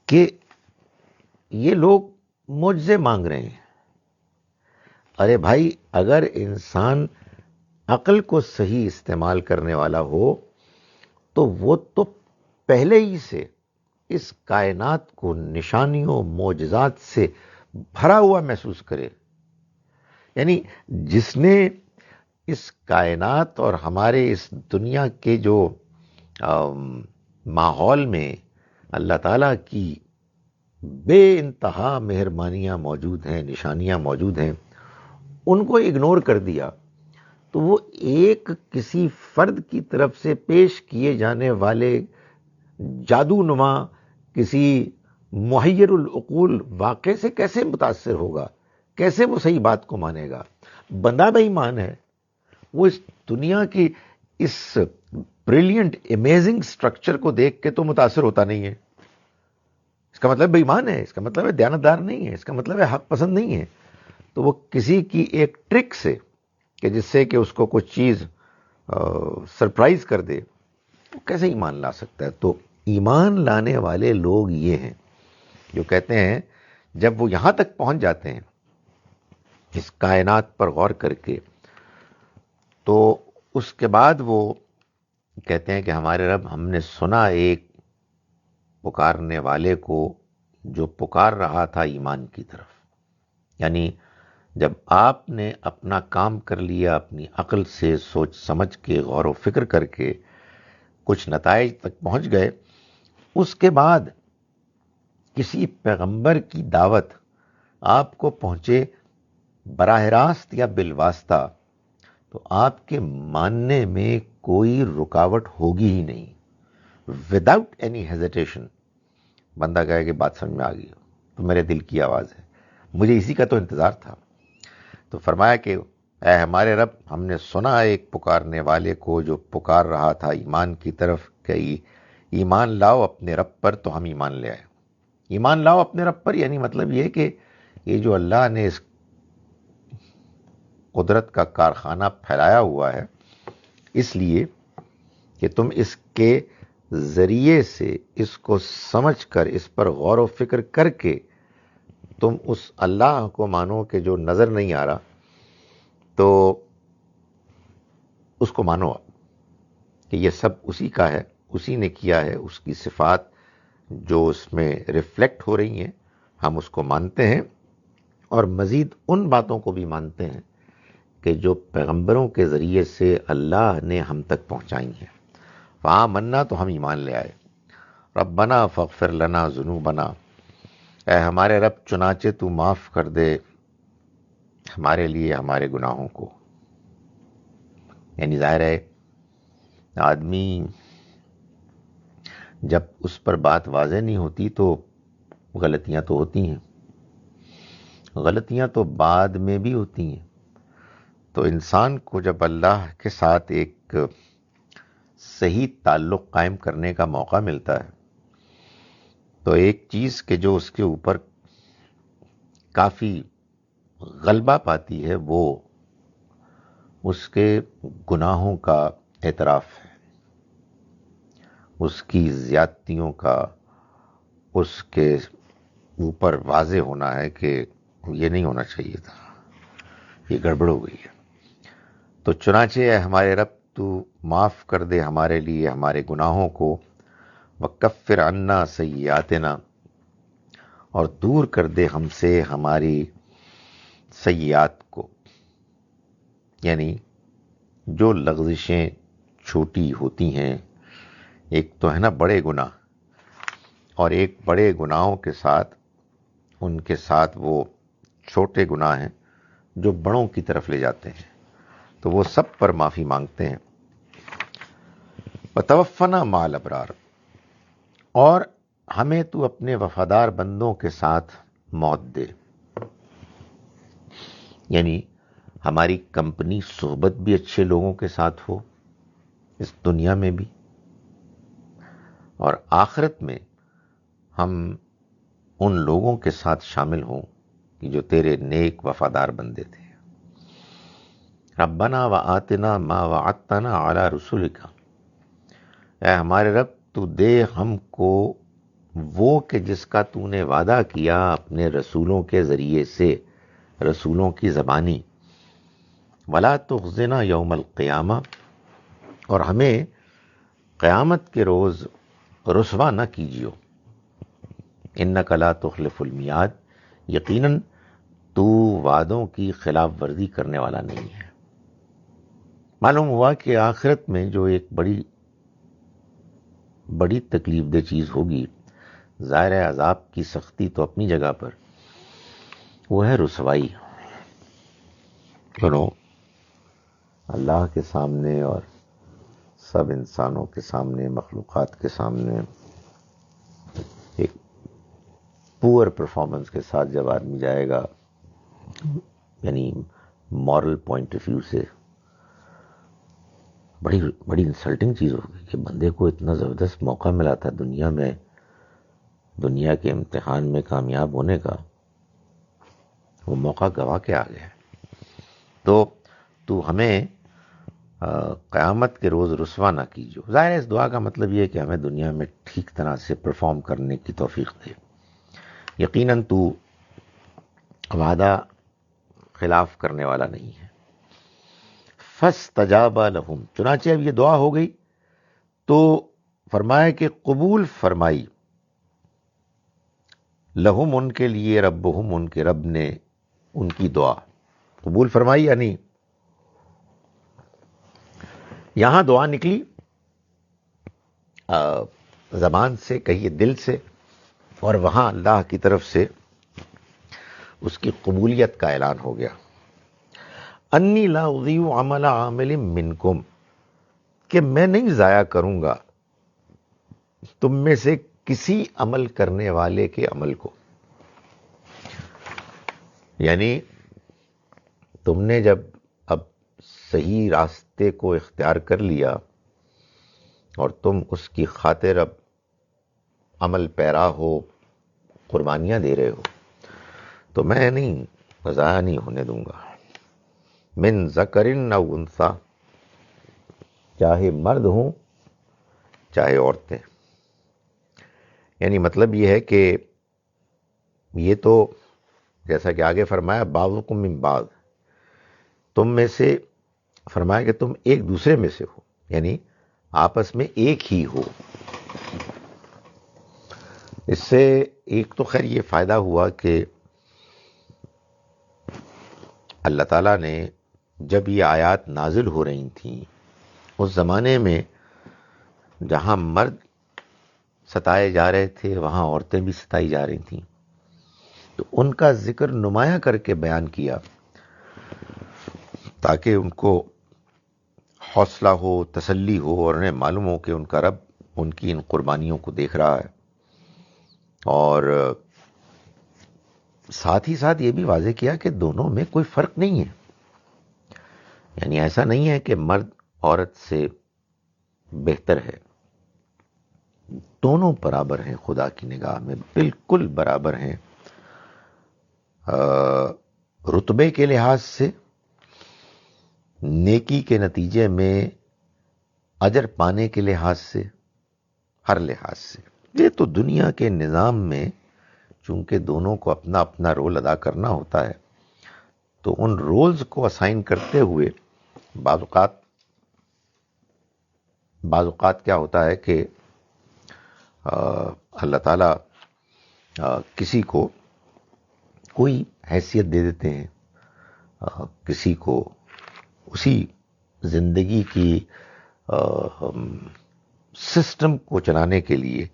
کہ یہ لوگ معجزے مانگ رہے ہیں. ارے بھائی، اگر انسان عقل کو صحیح استعمال کرنے والا ہو تو وہ تو پہلے ہی سے اس کائنات کو نشانیوں معجزات سے بھرا ہوا محسوس کرے. یعنی جس نے اس کائنات اور ہمارے اس دنیا کے جو ماحول میں اللہ تعالیٰ کی بے انتہا مہربانیاں موجود ہیں، نشانیاں موجود ہیں، ان کو اگنور کر دیا، تو وہ ایک کسی فرد کی طرف سے پیش کیے جانے والے جادو نما کسی محیر العقول واقعے سے کیسے متاثر ہوگا؟ کیسے وہ صحیح بات کو مانے گا؟ بندہ بے ایمان ہے، وہ اس دنیا کی اس بریلینٹ امیزنگ سٹرکچر کو دیکھ کے تو متاثر ہوتا نہیں ہے. اس کا مطلب بے ایمان ہے، اس کا مطلب ہے دیانتدار نہیں ہے، اس کا مطلب ہے حق پسند نہیں ہے. تو وہ کسی کی ایک ٹرک سے کہ جس سے کہ اس کو کچھ چیز سرپرائز کر دے، وہ کیسے ایمان لا سکتا ہے؟ تو ایمان لانے والے لوگ یہ ہیں جو کہتے ہیں جب وہ یہاں تک پہنچ جاتے ہیں اس کائنات پر غور کر کے، تو اس کے بعد وہ کہتے ہیں کہ ہمارے رب، ہم نے سنا ایک پکارنے والے کو جو پکار رہا تھا ایمان کی طرف. یعنی جب آپ نے اپنا کام کر لیا، اپنی عقل سے سوچ سمجھ کے غور و فکر کر کے کچھ نتائج تک پہنچ گئے، اس کے بعد کسی پیغمبر کی دعوت آپ کو پہنچے براہ راست یا بالواسطہ، تو آپ کے ماننے میں کوئی رکاوٹ ہوگی ہی نہیں. وداؤٹ اینی ہیزیٹیشن بندہ کہے کہ بات سمجھ میں آ گئی تو میرے دل کی آواز ہے، مجھے اسی کا تو انتظار تھا. تو فرمایا کہ اے ہمارے رب، ہم نے سنا ایک پکارنے والے کو جو پکار رہا تھا ایمان کی طرف کہ ایمان لاؤ اپنے رب پر، تو ہم ایمان لے آئے. ایمان لاؤ اپنے رب پر یعنی مطلب یہ کہ یہ جو اللہ نے اس قدرت کا کارخانہ پھیلایا ہوا ہے، اس لیے کہ تم اس کے ذریعے سے اس کو سمجھ کر، اس پر غور و فکر کر کے تم اس اللہ کو مانو کہ جو نظر نہیں آ رہا، تو اس کو مانو کہ یہ سب اسی کا ہے، اسی نے کیا ہے. اس کی صفات جو اس میں ریفلیکٹ ہو رہی ہیں ہم اس کو مانتے ہیں، اور مزید ان باتوں کو بھی مانتے ہیں کہ جو پیغمبروں کے ذریعے سے اللہ نے ہم تک پہنچائی ہیں. فآمنا، تو ہم ایمان لے آئے. ربنا فاغفر لنا ذنوبنا، اے ہمارے رب چنانچہ تو معاف کر دے ہمارے لیے ہمارے گناہوں کو. یعنی ظاہر ہے آدمی جب اس پر بات واضح نہیں ہوتی تو غلطیاں تو ہوتی ہیں، غلطیاں تو بعد میں بھی ہوتی ہیں. تو انسان کو جب اللہ کے ساتھ ایک صحیح تعلق قائم کرنے کا موقع ملتا ہے، تو ایک چیز کہ جو اس کے اوپر کافی غلبہ پاتی ہے وہ اس کے گناہوں کا اعتراف ہے، اس کی زیادتیوں کا، اس کے اوپر واضح ہونا ہے کہ یہ نہیں ہونا چاہیے تھا، یہ گڑبڑ ہو گئی ہے. تو چنانچہ اے ہمارے رب تو معاف کر دے ہمارے لیے ہمارے گناہوں کو، وکفر عنا سیئاتنا، اور دور کر دے ہم سے ہماری سیئات کو. یعنی جو لغزشیں چھوٹی ہوتی ہیں، ایک تو ہے نا بڑے گناہ، اور ایک بڑے گناہوں کے ساتھ ان کے ساتھ وہ چھوٹے گناہ ہیں جو بڑوں کی طرف لے جاتے ہیں، تو وہ سب پر معافی مانگتے ہیں. وتوفنا مع الابرار، اور ہمیں تو اپنے وفادار بندوں کے ساتھ موت دے. یعنی ہماری کمپنی صحبت بھی اچھے لوگوں کے ساتھ ہو اس دنیا میں بھی، اور آخرت میں ہم ان لوگوں کے ساتھ شامل ہوں کہ جو تیرے نیک وفادار بندے تھے. ربنا وآتنا ما وعدتنا علی رسولک، اے ہمارے رب تو دے ہم کو وہ کہ جس کا تو نے وعدہ کیا اپنے رسولوں کے ذریعے سے، رسولوں کی زبانی. ولا تخزنا یوم القیامہ، اور ہمیں قیامت کے روز رسوا نہ کیجیو. انک لا تخلف المیعاد، یقیناً تو وعدوں کی خلاف ورزی کرنے والا نہیں ہے. معلوم ہوا کہ آخرت میں جو ایک بڑی تکلیف دہ چیز ہوگی، ظاہر عذاب کی سختی تو اپنی جگہ پر، وہ ہے رسوائی. اللہ کے سامنے اور سب انسانوں کے سامنے، مخلوقات کے سامنے ایک پور پرفارمنس کے ساتھ جب آدمی جائے گا، یعنی مورل پوائنٹ آف ویو سے بڑی بڑی انسلٹنگ چیز ہوگی کہ بندے کو اتنا زبردست موقع ملا تھا دنیا میں، دنیا کے امتحان میں کامیاب ہونے کا، وہ موقع گوا کے آ گیا۔ تو ہمیں قیامت کے روز رسوا نہ کیجو۔ ظاہر ہے اس دعا کا مطلب یہ ہے کہ ہمیں دنیا میں ٹھیک طرح سے پرفارم کرنے کی توفیق دے۔ یقیناً تو وعدہ خلاف کرنے والا نہیں ہے۔ فاستجاب لہم، چنانچہ اب یہ دعا ہو گئی تو فرمایا کہ قبول فرمائی لہم ان کے لیے، ربہم ان کے رب نے ان کی دعا قبول فرمائی، یعنی یہاں دعا نکلی زبان سے، کہیے دل سے، اور وہاں اللہ کی طرف سے اس کی قبولیت کا اعلان ہو گیا۔ انی لا اضیع عمل عامل منکم، کہ میں نہیں ضائع کروں گا تم میں سے کسی عمل کرنے والے کے عمل کو۔ یعنی تم نے جب اب صحیح راستے کو اختیار کر لیا اور تم اس کی خاطر اب عمل پیرا ہو، قربانیاں دے رہے ہو، تو میں نہیں ضائع نہیں ہونے دوں گا۔ من ذکرن او انثی، چاہے مرد ہوں چاہے عورتیں۔ یعنی مطلب یہ ہے کہ یہ تو جیسا کہ آگے فرمایا بعضکم من بعض، تم میں سے، فرمایا کہ تم ایک دوسرے میں سے ہو، یعنی آپس میں ایک ہی ہو۔ اس سے ایک تو خیر یہ فائدہ ہوا کہ اللہ تعالیٰ نے جب یہ آیات نازل ہو رہی تھیں اس زمانے میں جہاں مرد ستائے جا رہے تھے وہاں عورتیں بھی ستائی جا رہی تھیں، تو ان کا ذکر نمایاں کر کے بیان کیا تاکہ ان کو حوصلہ ہو، تسلی ہو، اور انہیں معلوم ہو کہ ان کا رب ان کی ان قربانیوں کو دیکھ رہا ہے۔ اور ساتھ ہی ساتھ یہ بھی واضح کیا کہ دونوں میں کوئی فرق نہیں ہے، یعنی ایسا نہیں ہے کہ مرد عورت سے بہتر ہے، دونوں برابر ہیں خدا کی نگاہ میں، بالکل برابر ہیں، رتبے کے لحاظ سے، نیکی کے نتیجے میں اجر پانے کے لحاظ سے، ہر لحاظ سے۔ یہ تو دنیا کے نظام میں چونکہ دونوں کو اپنا اپنا رول ادا کرنا ہوتا ہے، تو ان رولز کو اسائن کرتے ہوئے بعض اوقات کیا ہوتا ہے کہ اللہ تعالیٰ کسی کو کوئی حیثیت دے دیتے ہیں، کسی کو اسی زندگی کی سسٹم کو چلانے کے لیے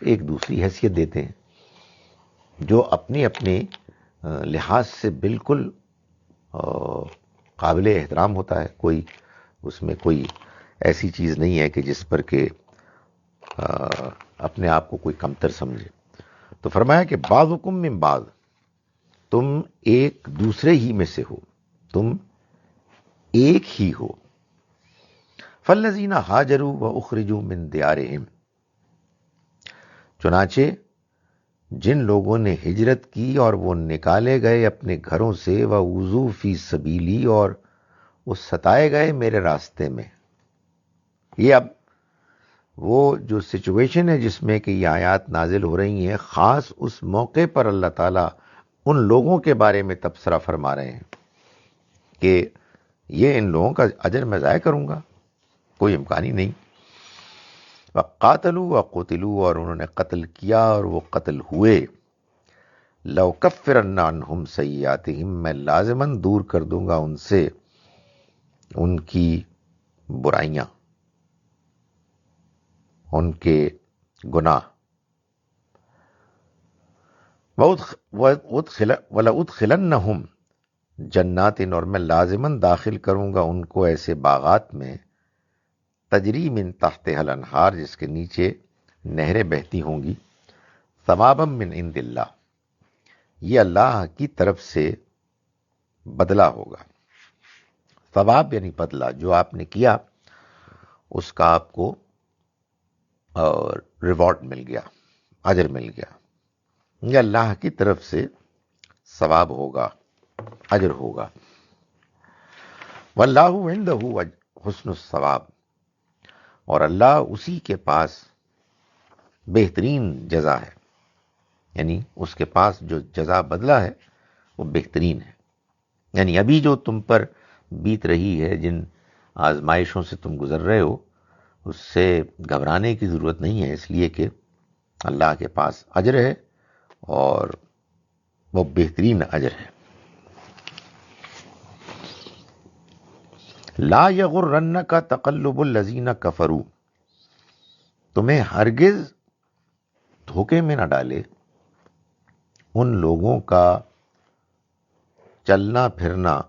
ایک دوسری حیثیت دیتے ہیں جو اپنی اپنی لحاظ سے بالکل قابل احترام ہوتا ہے۔ کوئی اس میں کوئی ایسی چیز نہیں ہے کہ جس پر کہ اپنے آپ کو کوئی کمتر سمجھے۔ تو فرمایا کہ بعضکم من بعض، تم ایک دوسرے ہی میں سے ہو، تم ایک ہی ہو۔ فالذین ہاجروا واخرجوا من دیارہم، چنانچہ جن لوگوں نے ہجرت کی اور وہ نکالے گئے اپنے گھروں سے، وَأُوذُوا فِي سَبِيلِي، اور وہ ستائے گئے میرے راستے میں۔ یہ اب وہ جو سچویشن ہے جس میں کہ یہ آیات نازل ہو رہی ہیں، خاص اس موقع پر اللہ تعالیٰ ان لوگوں کے بارے میں تبصرہ فرما رہے ہیں کہ یہ ان لوگوں کا اجر میں ضائع کروں گا، کوئی امکان ہی نہیں۔ وَقَاتَلُوا وَقُتِلُوا، اور انہوں نے قتل کیا اور وہ قتل ہوئے۔ لَأُكَفِّرَنَّ عَنْهُمْ سَيِّئَاتِهِمْ، میں لازماً دور کر دوں گا ان سے ان کی برائیاں، ان کے گناہ۔ وَلَأُدْخِلَنَّهُمْ جنات، اور میں لازماً داخل کروں گا ان کو ایسے باغات میں، تجری من تحتها الانہار، جس کے نیچے نہریں بہتی ہوں گی، ثوابا من عند اللہ، یہ اللہ کی طرف سے بدلہ ہوگا۔ ثواب یعنی بدلہ، جو آپ نے کیا اس کا آپ کو ریوارڈ مل گیا، اجر مل گیا، یہ اللہ کی طرف سے ثواب ہوگا، اجر ہوگا۔ واللہ عندہ حسن الثواب، اور اللہ اسی کے پاس بہترین جزا ہے، یعنی اس کے پاس جو جزا بدلہ ہے وہ بہترین ہے۔ یعنی ابھی جو تم پر بیت رہی ہے، جن آزمائشوں سے تم گزر رہے ہو، اس سے گھبرانے کی ضرورت نہیں ہے، اس لیے کہ اللہ کے پاس اجر ہے اور وہ بہترین اجر ہے۔ لا یغرنک تقلب الذین کفروا، تمہیں ہرگز دھوکے میں نہ ڈالے ان لوگوں کا چلنا پھرنا،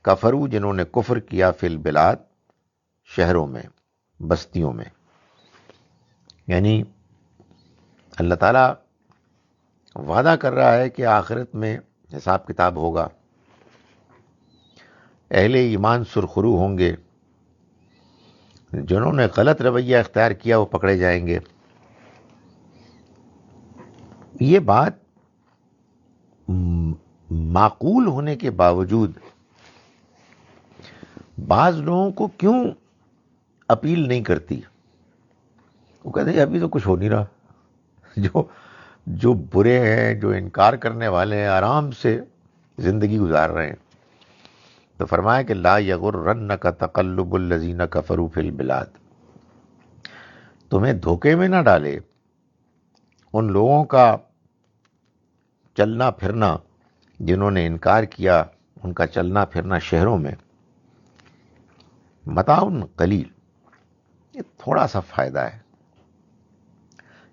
کفرو جنہوں نے کفر کیا، فی البلاد شہروں میں، بستیوں میں۔ یعنی اللہ تعالیٰ وعدہ کر رہا ہے کہ آخرت میں حساب کتاب ہوگا، اہل ایمان سرخرو ہوں گے، جنہوں نے غلط رویہ اختیار کیا وہ پکڑے جائیں گے۔ یہ بات معقول ہونے کے باوجود بعض لوگوں کو کیوں اپیل نہیں کرتی؟ وہ کہتے ہیں ابھی تو کچھ ہو نہیں رہا، جو برے ہیں، جو انکار کرنے والے ہیں، آرام سے زندگی گزار رہے ہیں۔ تو فرمایا کہ لا یغرنک تقلب الذین کفروا فی البلاد، تمہیں دھوکے میں نہ ڈالے ان لوگوں کا چلنا پھرنا جنہوں نے انکار کیا، ان کا چلنا پھرنا شہروں میں، متاع قلیل، یہ تھوڑا سا فائدہ ہے،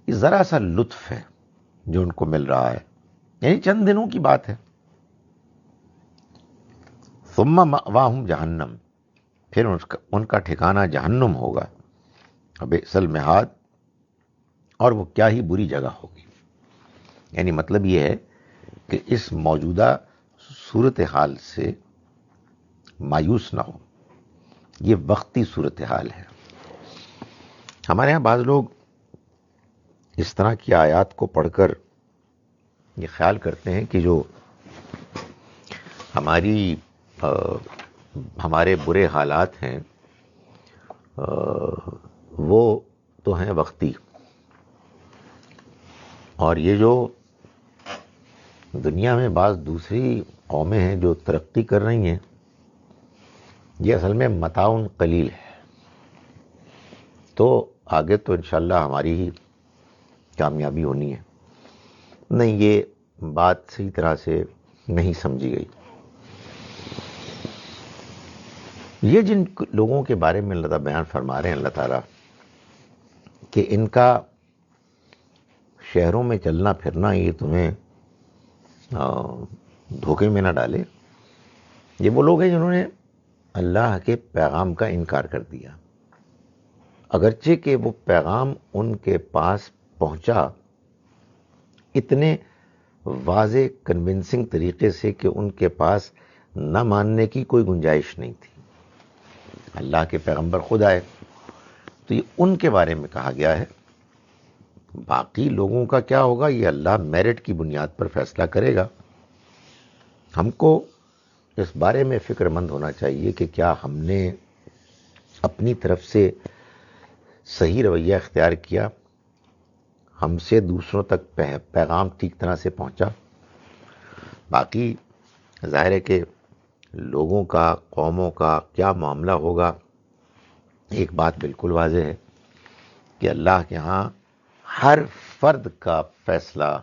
یہ ذرا سا لطف ہے جو ان کو مل رہا ہے، یعنی چند دنوں کی بات ہے۔ ثم مأواہم جہنم، پھر ان کا ٹھکانہ جہنم ہوگا، بئس المہاد، اور وہ کیا ہی بری جگہ ہوگی۔ یعنی مطلب یہ ہے کہ اس موجودہ صورتحال سے مایوس نہ ہو، یہ وقتی صورتحال ہے۔ ہمارے ہاں بعض لوگ اس طرح کی آیات کو پڑھ کر یہ خیال کرتے ہیں کہ جو ہمارے برے حالات ہیں وہ تو ہیں وقتی، اور یہ جو دنیا میں بعض دوسری قومیں ہیں جو ترقی کر رہی ہیں، یہ اصل میں متاع قلیل ہے، تو آگے تو انشاءاللہ ہماری ہی کامیابی ہونی ہے۔ نہیں، یہ بات صحیح طرح سے نہیں سمجھی گئی۔ یہ جن لوگوں کے بارے میں اللہ تعالیٰ بیان فرما رہے ہیں، اللہ تعالیٰ، کہ ان کا شہروں میں چلنا پھرنا یہ تمہیں دھوکے میں نہ ڈالے، یہ وہ لوگ ہیں جنہوں نے اللہ کے پیغام کا انکار کر دیا، اگرچہ کہ وہ پیغام ان کے پاس پہنچا اتنے واضح کنونسنگ طریقے سے کہ ان کے پاس نہ ماننے کی کوئی گنجائش نہیں تھی۔ اللہ کے پیغمبر خود آئے، تو یہ ان کے بارے میں کہا گیا ہے۔ باقی لوگوں کا کیا ہوگا یہ اللہ میرٹ کی بنیاد پر فیصلہ کرے گا۔ ہم کو اس بارے میں فکر مند ہونا چاہیے کہ کیا ہم نے اپنی طرف سے صحیح رویہ اختیار کیا، ہم سے دوسروں تک پیغام ٹھیک طرح سے پہنچا۔ باقی ظاہر ہے کہ لوگوں کا، قوموں کا کیا معاملہ ہوگا، ایک بات بالکل واضح ہے کہ اللہ کے ہاں ہر فرد کا فیصلہ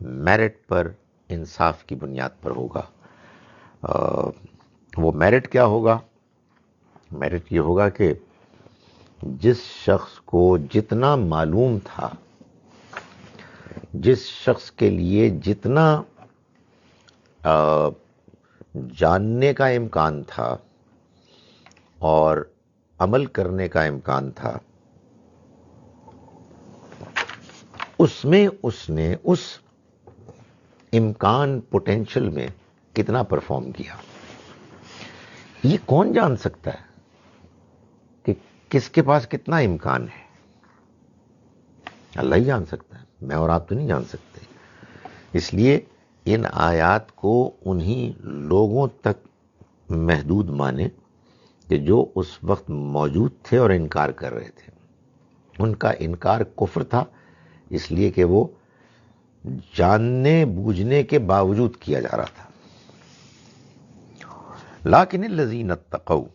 میرٹ پر، انصاف کی بنیاد پر ہوگا۔ وہ میرٹ کیا ہوگا؟ میرٹ یہ ہوگا کہ جس شخص کو جتنا معلوم تھا، جس شخص کے لیے جتنا جاننے کا امکان تھا اور عمل کرنے کا امکان تھا، اس میں اس نے اس امکان پوٹینشل میں کتنا پرفارم کیا، یہ کون جان سکتا ہے کہ کس کے پاس کتنا امکان ہے؟ اللہ ہی جان سکتا ہے، میں اور آپ تو نہیں جان سکتے۔ اس لیے ان آیات کو انہی لوگوں تک محدود مانے کہ جو اس وقت موجود تھے اور انکار کر رہے تھے۔ ان کا انکار کفر تھا، اس لیے کہ وہ جاننے بوجھنے کے باوجود کیا جا رہا تھا۔ لیکن الذین اتقوا،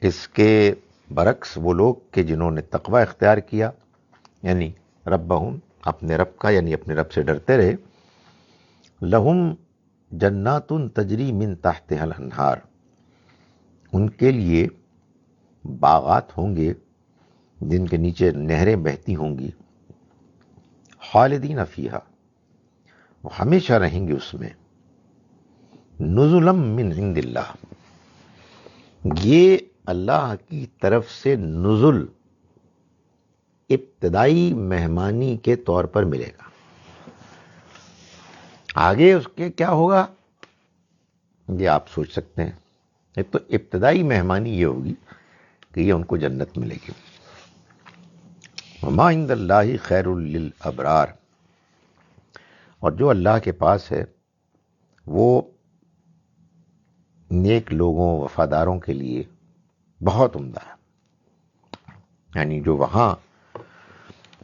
اس کے برعکس وہ لوگ کہ جنہوں نے تقوی اختیار کیا، یعنی ربہم، اپنے رب کا، یعنی اپنے رب سے ڈرتے رہے، لہم جنات تجری من تحتها الانہار، ان کے لیے باغات ہوں گے جن کے نیچے نہریں بہتی ہوں گی، خالدین فیہا، وہ ہمیشہ رہیں گے اس میں، نزلا من عند اللہ، یہ اللہ کی طرف سے نزل، ابتدائی مہمانی کے طور پر ملے گا۔ آگے اس کے کیا ہوگا یہ آپ سوچ سکتے ہیں۔ ایک تو ابتدائی مہمانی یہ ہوگی کہ یہ ان کو جنت ملے گی۔ وما عند اللہ خیر للابرار، اور جو اللہ کے پاس ہے وہ نیک لوگوں، وفاداروں کے لیے بہت عمدہ ہے۔ یعنی جو وہاں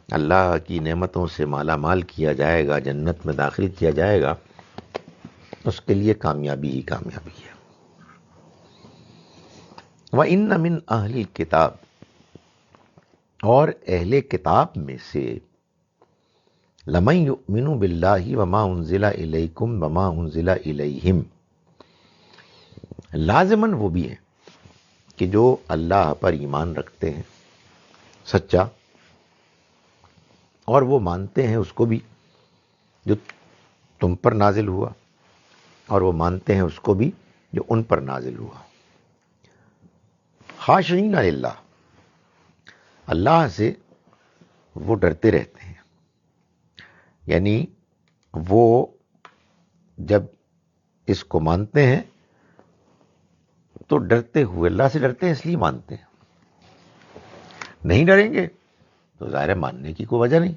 اللہ کی نعمتوں سے مالا مال کیا جائے گا، جنت میں داخل کیا جائے گا، اس کے لیے کامیابی ہی کامیابی ہے۔ وَإِنَّ مِنْ أَهْلِ الْكِتَابِ، اور اہل کتاب میں سے، لَمَن يُؤْمِنُ بِاللَّهِ وَمَا أُنزِلَ إِلَيْكُمْ وَمَا أُنزِلَ إِلَيْهِمْ، لازماً وہ بھی ہیں کہ جو اللہ پر ایمان رکھتے ہیں سچا، اور وہ مانتے ہیں اس کو بھی جو تم پر نازل ہوا، اور وہ مانتے ہیں اس کو بھی جو ان پر نازل ہوا، خاشعین للہ، اللہ سے وہ ڈرتے رہتے ہیں۔ یعنی وہ جب اس کو مانتے ہیں تو ڈرتے ہوئے، اللہ سے ڈرتے ہیں اس لیے مانتے ہیں، نہیں ڈریں گے تو ظاہر ہے ماننے کی کوئی وجہ نہیں۔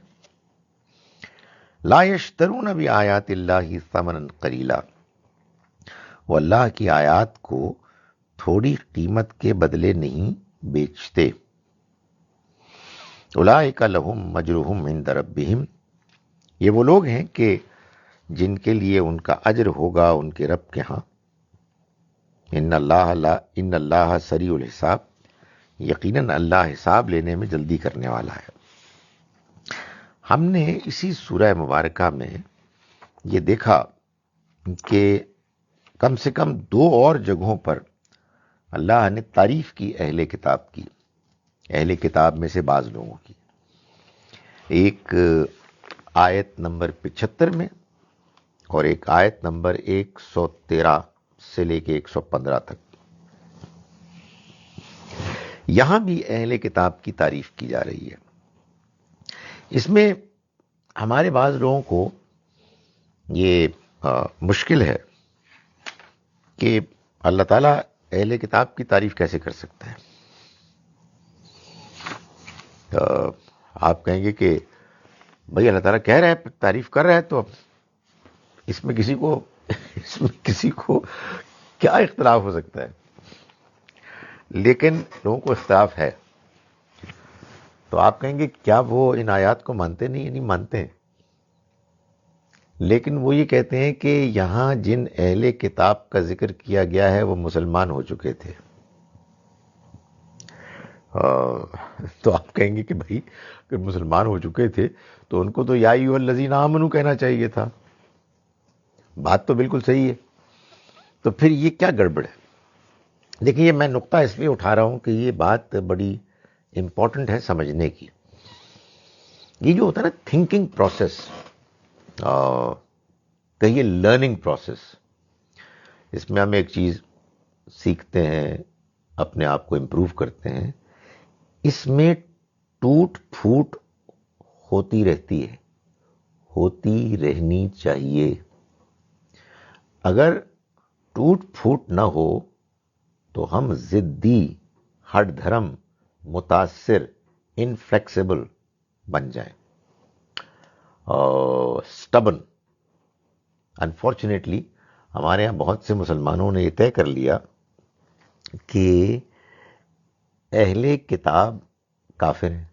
لا یشترون بآیات اللہ ثمنا قلیلا، وہ اللہ کی آیات کو تھوڑی قیمت کے بدلے نہیں بیچتے۔ اولئک لہم اجرہم عند ربہم، یہ وہ لوگ ہیں کہ جن کے لیے ان کا اجر ہوگا ان کے رب کے ہاں۔ ان اللہ سریع الحساب، یقیناً اللہ حساب لینے میں جلدی کرنے والا ہے۔ ہم نے اسی سورہ مبارکہ میں یہ دیکھا کہ کم سے کم 2 اور جگہوں پر اللہ نے تعریف کی اہل کتاب کی، اہل کتاب میں سے بعض لوگوں کی۔ ایک آیت نمبر 75 میں، اور ایک آیت نمبر 113 سے لے کے 115 تک۔ یہاں بھی اہل کتاب کی تعریف کی جا رہی ہے۔ اس میں ہمارے بعض لوگوں کو یہ مشکل ہے کہ اللہ تعالیٰ اہل کتاب کی تعریف کیسے کر سکتا ہے۔ آپ کہیں گے کہ بھئی اللہ تعالیٰ کہہ رہا ہے، تعریف کر رہا ہے، تو اس میں کسی کو کیا اختلاف ہو سکتا ہے؟ لیکن لوگوں کو اختلاف ہے۔ تو آپ کہیں گے کیا وہ ان آیات کو مانتے نہیں مانتے ہیں، لیکن وہ یہ کہتے ہیں کہ یہاں جن اہل کتاب کا ذکر کیا گیا ہے وہ مسلمان ہو چکے تھے۔ تو آپ کہیں گے کہ بھائی اگر مسلمان ہو چکے تھے تو ان کو تو یا ایھا الذین آمنوا کہنا چاہیے تھا۔ بات تو بالکل صحیح ہے، تو پھر یہ کیا گڑبڑ ہے؟ دیکھیں، یہ میں نقطہ اس لیے اٹھا رہا ہوں کہ یہ بات بڑی امپورٹنٹ ہے سمجھنے کی۔ یہ جو ہوتا ہے نا تھنکنگ پروسیس، کہیے لرننگ پروسیس، اس میں ہم ایک چیز سیکھتے ہیں، اپنے آپ کو امپروو کرتے ہیں. اس میں ٹوٹ پھوٹ ہوتی رہتی ہے، ہوتی رہنی چاہیے. اگر ٹوٹ پھوٹ نہ ہو تو ہم ضدی، ہٹ دھرم، متاثر، انفلیکسیبل بن جائیں، سٹبن. انفارچونیٹلی ہمارے یہاں بہت سے مسلمانوں نے یہ طے کر لیا کہ اہل کتاب کافر ہیں،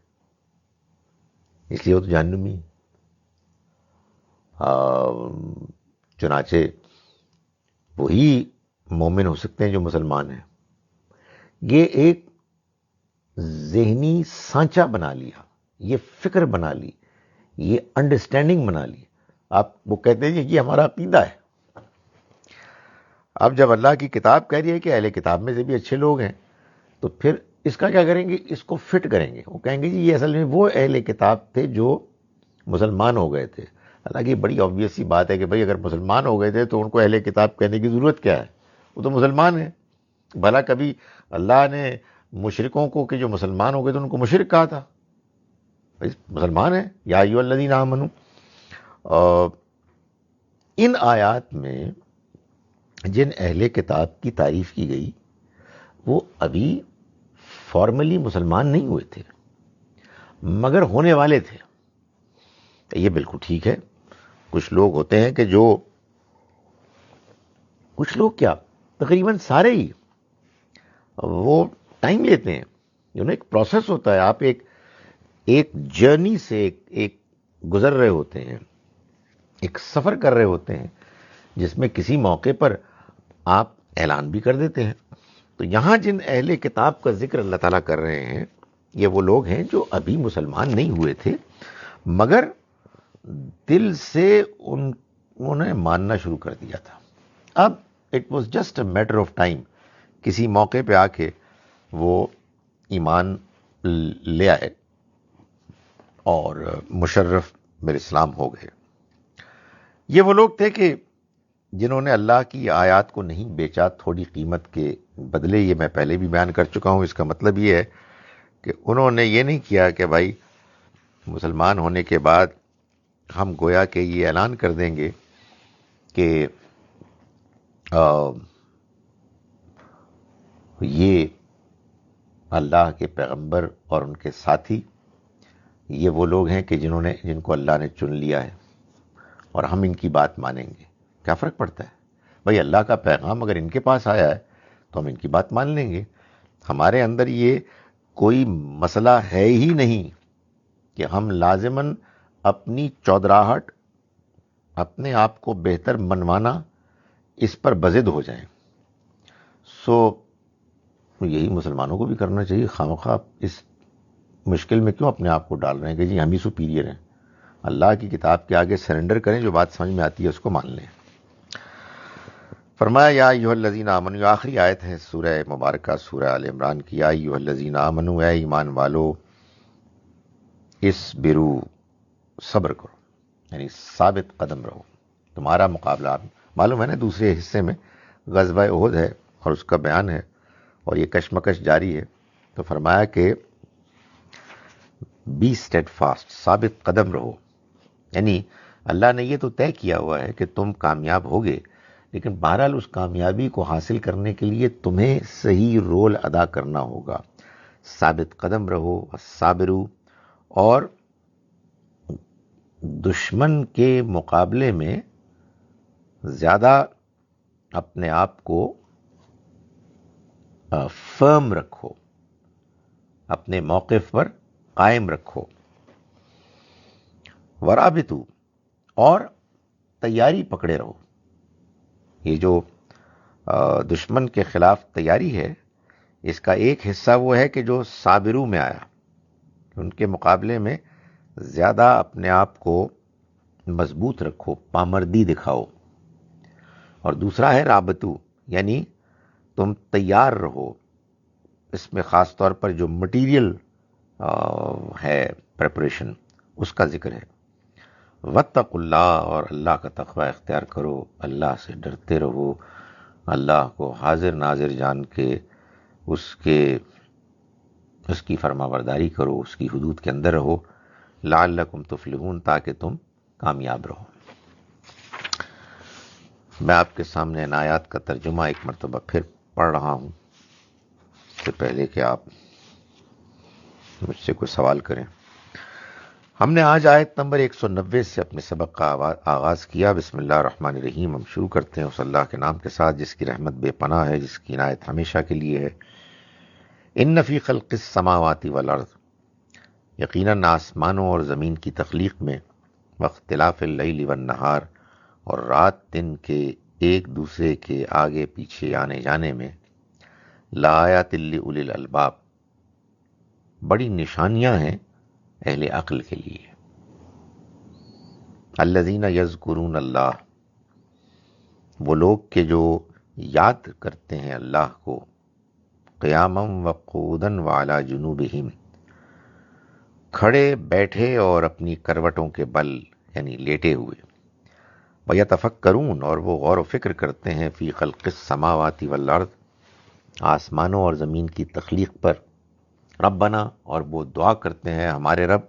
اس لیے وہ تو جہنمی ہیں. چنانچہ وہی مومن ہو سکتے ہیں جو مسلمان ہیں. یہ ایک ذہنی سانچہ بنا لیا، یہ فکر بنا لی، یہ انڈرسٹینڈنگ بنا لی. آپ وہ کہتے ہیں کہ یہ ہمارا عقیدہ ہے. اب جب اللہ کی کتاب کہہ رہی ہے کہ اہل کتاب میں سے بھی اچھے لوگ ہیں، تو پھر اس کا کیا کریں گے؟ اس کو فٹ کریں گے. وہ کہیں گے جی یہ اصل میں وہ اہل کتاب تھے جو مسلمان ہو گئے تھے. حالانکہ بڑی آبویس سی بات ہے کہ بھئی اگر مسلمان ہو گئے تھے تو ان کو اہل کتاب کہنے کی ضرورت کیا ہے؟ وہ تو مسلمان ہیں. بھلا کبھی اللہ نے مشرکوں کو کہ جو مسلمان ہو گئے تو ان کو مشرک کہا تھا؟ مسلمان ہیں. یا ایھا الذین آمنوا. ان آیات میں جن اہل کتاب کی تعریف کی گئی وہ ابھی فارملی مسلمان نہیں ہوئے تھے، مگر ہونے والے تھے. یہ بالکل ٹھیک ہے. کچھ لوگ ہوتے ہیں کہ جو، کچھ لوگ کیا تقریباً سارے ہی، وہ ٹائم لیتے ہیں. ایک پروسیس ہوتا ہے. آپ ایک جرنی سے ایک گزر رہے ہوتے ہیں، ایک سفر کر رہے ہوتے ہیں، جس میں کسی موقع پر آپ اعلان بھی کر دیتے ہیں. تو یہاں جن اہل کتاب کا ذکر اللہ تعالیٰ کر رہے ہیں، یہ وہ لوگ ہیں جو ابھی مسلمان نہیں ہوئے تھے، مگر دل سے انہوں نے ماننا شروع کر دیا تھا. اب it was just a matter of time, کسی موقع پہ آ کے وہ ایمان لے آئے اور مشرف بالاسلام ہو گئے. یہ وہ لوگ تھے کہ جنہوں نے اللہ کی آیات کو نہیں بیچا تھوڑی قیمت کے بدلے. یہ میں پہلے بھی بیان کر چکا ہوں. اس کا مطلب یہ ہے کہ انہوں نے یہ نہیں کیا کہ بھائی مسلمان ہونے کے بعد ہم گویا کہ یہ اعلان کر دیں گے کہ یہ اللہ کے پیغمبر اور ان کے ساتھی یہ وہ لوگ ہیں کہ جن کو اللہ نے چن لیا ہے اور ہم ان کی بات مانیں گے. کیا فرق پڑتا ہے بھائی؟ اللہ کا پیغام اگر ان کے پاس آیا ہے تو ہم ان کی بات مان لیں گے. ہمارے اندر یہ کوئی مسئلہ ہے ہی نہیں کہ ہم لازماً اپنی چودراہٹ، اپنے آپ کو بہتر منوانا، اس پر بضد ہو جائیں. یہی مسلمانوں کو بھی کرنا چاہیے. خواہ اس مشکل میں کیوں اپنے آپ کو ڈال رہے ہیں کہ جی ہم ہی سپیریئر ہیں؟ اللہ کی کتاب کے آگے سرنڈر کریں، جو بات سمجھ میں آتی ہے اس کو مان لیں. فرمایا یا ایھا الذین آمنوا، یہ آخری آیت ہے سورہ مبارکہ سورہ آل عمران کی. یا ایھا الذین آمنوا، اے ایمان والو، اصبروا، صبر کرو، یعنی ثابت قدم رہو. تمہارا مقابلہ معلوم ہے نا، دوسرے حصے میں غزوہ احد ہے اور اس کا بیان ہے اور یہ کشمکش جاری ہے. تو فرمایا کہ بی اسٹیڈ فاسٹ، ثابت قدم رہو. یعنی اللہ نے یہ تو طے کیا ہوا ہے کہ تم کامیاب ہوگے، لیکن بہرحال اس کامیابی کو حاصل کرنے کے لیے تمہیں صحیح رول ادا کرنا ہوگا. ثابت قدم رہو، صابرو، اور دشمن کے مقابلے میں زیادہ اپنے آپ کو فرم رکھو، اپنے موقف پر قائم رکھو. ورابطو، اور تیاری پکڑے رہو. یہ جو دشمن کے خلاف تیاری ہے، اس کا ایک حصہ وہ ہے کہ جو صابرو میں آیا، ان کے مقابلے میں زیادہ اپنے آپ کو مضبوط رکھو، پامردی دکھاؤ. اور دوسرا ہے رابطو، یعنی تم تیار رہو. اس میں خاص طور پر جو مٹیریل ہے پریپریشن، اس کا ذکر ہے. واتقوا اللہ، اور اللہ کا تقوی اختیار کرو، اللہ سے ڈرتے رہو. اللہ کو حاضر ناظر جان کے اس کی فرما برداری کرو، اس کی حدود کے اندر رہو، لعلکم تفلحون، تاکہ تم کامیاب رہو۔ میں آپ کے سامنے ان آیات کا ترجمہ ایک مرتبہ پھر پڑھ رہا ہوں، اس سے پہلے کہ آپ مجھ سے کوئی سوال کریں۔ ہم نے آج آیت نمبر 190 سے اپنے سبق کا آغاز کیا۔ بسم اللہ الرحمن الرحیم۔ ہم شروع کرتے ہیں اس اللہ کے نام کے ساتھ جس کی رحمت بے پناہ ہے، جس کی عنایت ہمیشہ کے لیے ہے۔ ان فی خلق السماوات والارض، یقیناً آسمانوں اور زمین کی تخلیق میں، واختلاف اللیل والنہار، اور رات دن کے ایک دوسرے کے آگے پیچھے آنے جانے میں، لآیات لأولی الالباب، بڑی نشانیاں ہیں اہل عقل کے لیے۔ الذین یذکرون اللہ، وہ لوگ کہ جو یاد کرتے ہیں اللہ کو، قیاما وقعودا وعلی جنوبہم، کھڑے بیٹھے اور اپنی کروٹوں کے بل یعنی لیٹے ہوئے، وَيَتَفَكَّرُونَ، اور وہ غور و فکر کرتے ہیں، فی خلق السماوات والارض، آسمانوں اور زمین کی تخلیق پر، ربنا، اور وہ دعا کرتے ہیں ہمارے رب،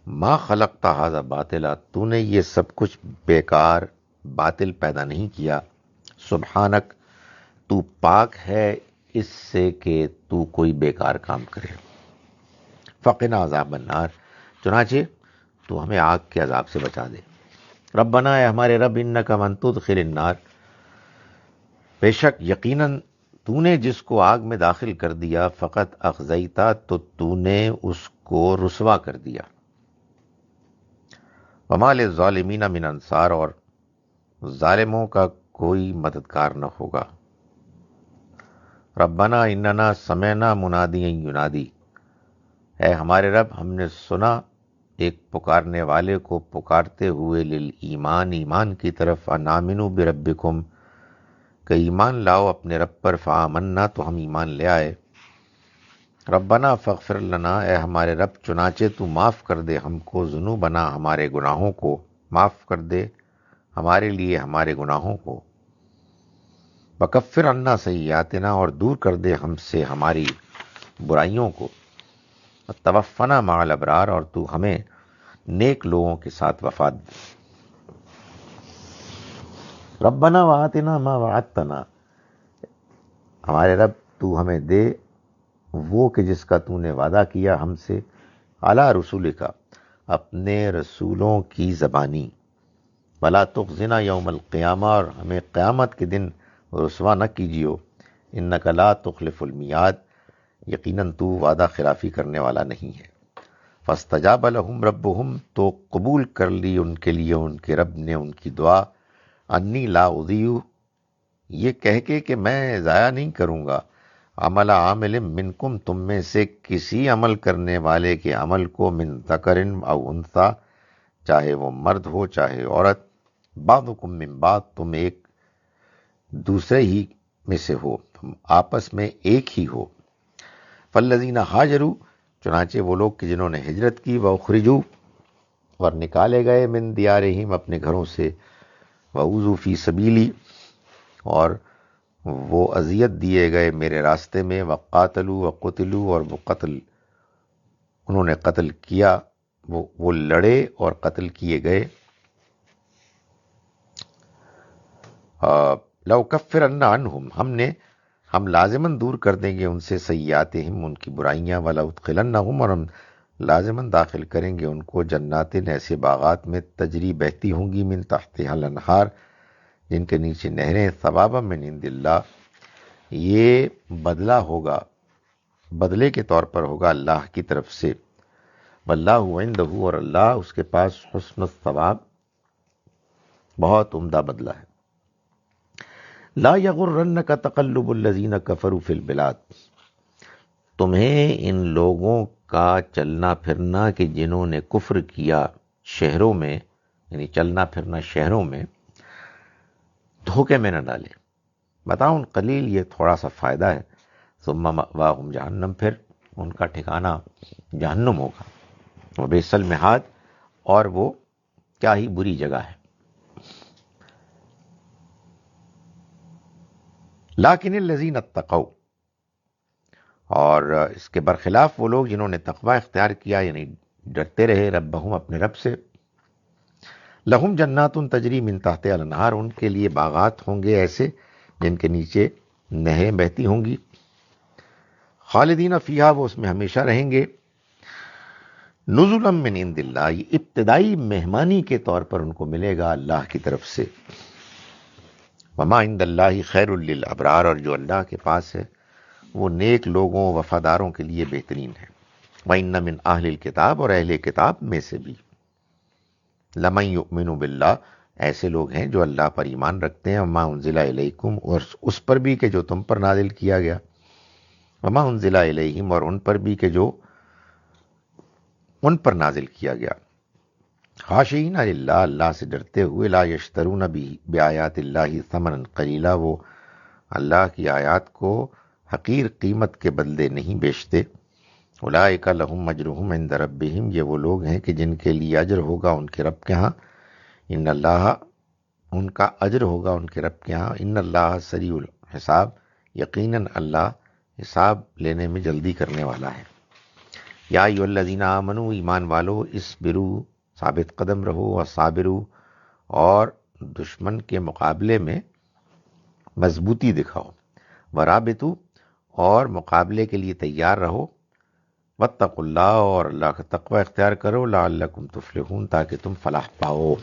ما خلقت ھذا باطلا، تو نے یہ سب کچھ بیکار باطل پیدا نہیں کیا، سبحانک، تو پاک ہے اس سے کہ تو کوئی بیکار کام کرے، فقنا عذاب النار، چنانچہ تو ہمیں آگ کے عذاب سے بچا دے، ربنا، اے ہمارے رب، انک من تدخل النار، بے شک یقیناً تو نے جس کو آگ میں داخل کر دیا، فقط اخزیتا، تو نے اس کو رسوا کر دیا، وما للظالمین من انصار، اور ظالموں کا کوئی مددگار نہ ہوگا، ربنا اننا سمعنا منادیا ینادی، اے ہمارے رب، ہم نے سنا ایک پکارنے والے کو پکارتے ہوئے، للایمان، ایمان کی طرف، ان آمنوا بربکم، کہ ایمان لاؤ اپنے رب پر، فآمنا، تو ہم ایمان لے آئے، ربنا فاغفر لنا، اے ہمارے رب چنانچہ تو معاف کر دے ہم کو، ذنوبنا، ہمارے گناہوں کو، معاف کر دے ہمارے لیے ہمارے گناہوں کو، وکفر عنا سیئاتنا، اور دور کر دے ہم سے ہماری برائیوں کو، توفنا مع الابرار، اور تو ہمیں نیک لوگوں کے ساتھ وفات دے، ربنا وآتنا ما وعدتنا، ہمارے رب تو ہمیں دے وہ کہ جس کا تو نے وعدہ کیا ہم سے، علی رسولک، اپنے رسولوں کی زبانی، ولا تخزنا یوم القیامہ، اور ہمیں قیامت کے دن رسوا نہ کیجیو، انک لا تخلف المیعاد، یقیناً تو وعدہ خلافی کرنے والا نہیں ہے، فاستجاب لهم ربهم، تو قبول کر لی ان کے لیے ان کے رب نے ان کی دعا، انی لا اضیع، یہ کہہ کے کہ میں ضائع نہیں کروں گا، عمل عامل منکم، تم میں سے کسی عمل کرنے والے کے عمل کو، من ذکر او انثی، چاہے وہ مرد ہو چاہے عورت، بعضکم من بعض، تم ایک دوسرے ہی میں سے ہو، تم آپس میں ایک ہی ہو، فالذین ہاجروا، چنانچہ وہ لوگ کہ جنہوں نے ہجرت کی، واخرجوا، اور نکالے گئے، من دیارہم، اپنے گھروں سے، واوذوا فی سبیلی، اور وہ اذیت دیے گئے میرے راستے میں، وقاتلوا وقتلوا، اور وہ انہوں نے قتل کیا، وہ لڑے اور قتل کیے گئے، لو کفرن عنہم، ہم لازماً دور کر دیں گے ان سے، سیئاتہم، ان کی برائیاں، ولادخلنہم، اور ہم لازماً داخل کریں گے ان کو، جنات، ایسے باغات میں، تجری بہتی ہوں گی، من تحتہا الانہار، جن کے نیچے نہریں، ثوابا من عند اللہ، یہ بدلہ ہوگا، بدلے کے طور پر ہوگا اللہ کی طرف سے، واللہ عندہ، اور اللہ اس کے پاس، حسن الثواب، بہت عمدہ بدلہ ہے، لا یغرنک تقلب الذین کفروا فی البلاد، تمہیں ان لوگوں کا چلنا پھرنا کہ جنہوں نے کفر کیا شہروں میں، یعنی چلنا پھرنا شہروں میں، دھوکے میں نہ ڈالے، بتاؤں قلیل، یہ تھوڑا سا فائدہ ہے، ثم مأواہم جہنم، پھر ان کا ٹھکانہ جہنم ہوگا، وبئس المہاد، اور وہ کیا ہی بری جگہ ہے۔ لیکن الذین اتقوا، اور اس کے برخلاف وہ لوگ جنہوں نے تقوی اختیار کیا، یعنی ڈرتے رہے ربہم، اپنے رب سے، لہم جنات تجری من تحتہا الانہار، ان کے لیے باغات ہوں گے ایسے جن کے نیچے نہریں بہتی ہوں گی، خالدین فیہا، وہ اس میں ہمیشہ رہیں گے، نزلا من عند اللہ، یہ ابتدائی مہمانی کے طور پر ان کو ملے گا اللہ کی طرف سے، وما عند اللہ خیر للابرار، اور جو اللہ کے پاس ہے وہ نیک لوگوں، وفاداروں کے لیے بہترین ہے، وَإِنَّ مِنْ أَهْلِ الْكِتَابِ، اور اہل کتاب میں سے بھی، لَمَن يُؤْمِنُ بِاللَّهِ، ایسے لوگ ہیں جو اللہ پر ایمان رکھتے ہیں، وَمَا أُنزِلَ إِلَيْكُمْ، اور اس پر بھی کہ جو تم پر نازل کیا گیا، وَمَا أُنزِلَ إِلَيْهِمْ، اور ان پر بھی کہ جو ان پر نازل کیا گیا، خاشعین للہ، اللہ سے ڈرتے ہوئے، لا یشترون بآیات اللہ ثمنا قلیلا، وہ اللہ کی آیات کو حقیر قیمت کے بدلے نہیں بیچتے، اولئک لہم اجرہم عند ربہم، یہ وہ لوگ ہیں کہ جن کے لیے اجر ہوگا ان کے رب کے ہاں، ان اللہ، ان کا اجر ہوگا ان کے رب کے ہاں، ان اللہ سریع الحساب، یقیناً اللہ حساب لینے میں جلدی کرنے والا ہے، یا ایھا الذین آمنوا، ایمان والو، اصبروا، ثابت قدم رہو، اور صابروا، اور دشمن کے مقابلے میں مضبوطی دکھاؤ، ورابطوا، اور مقابلے کے لیے تیار رہو، واتقوا اللہ، اور اللہ کا تقوی اختیار کرو، لعلکم تفلحون، تاکہ تم فلاح پاؤ۔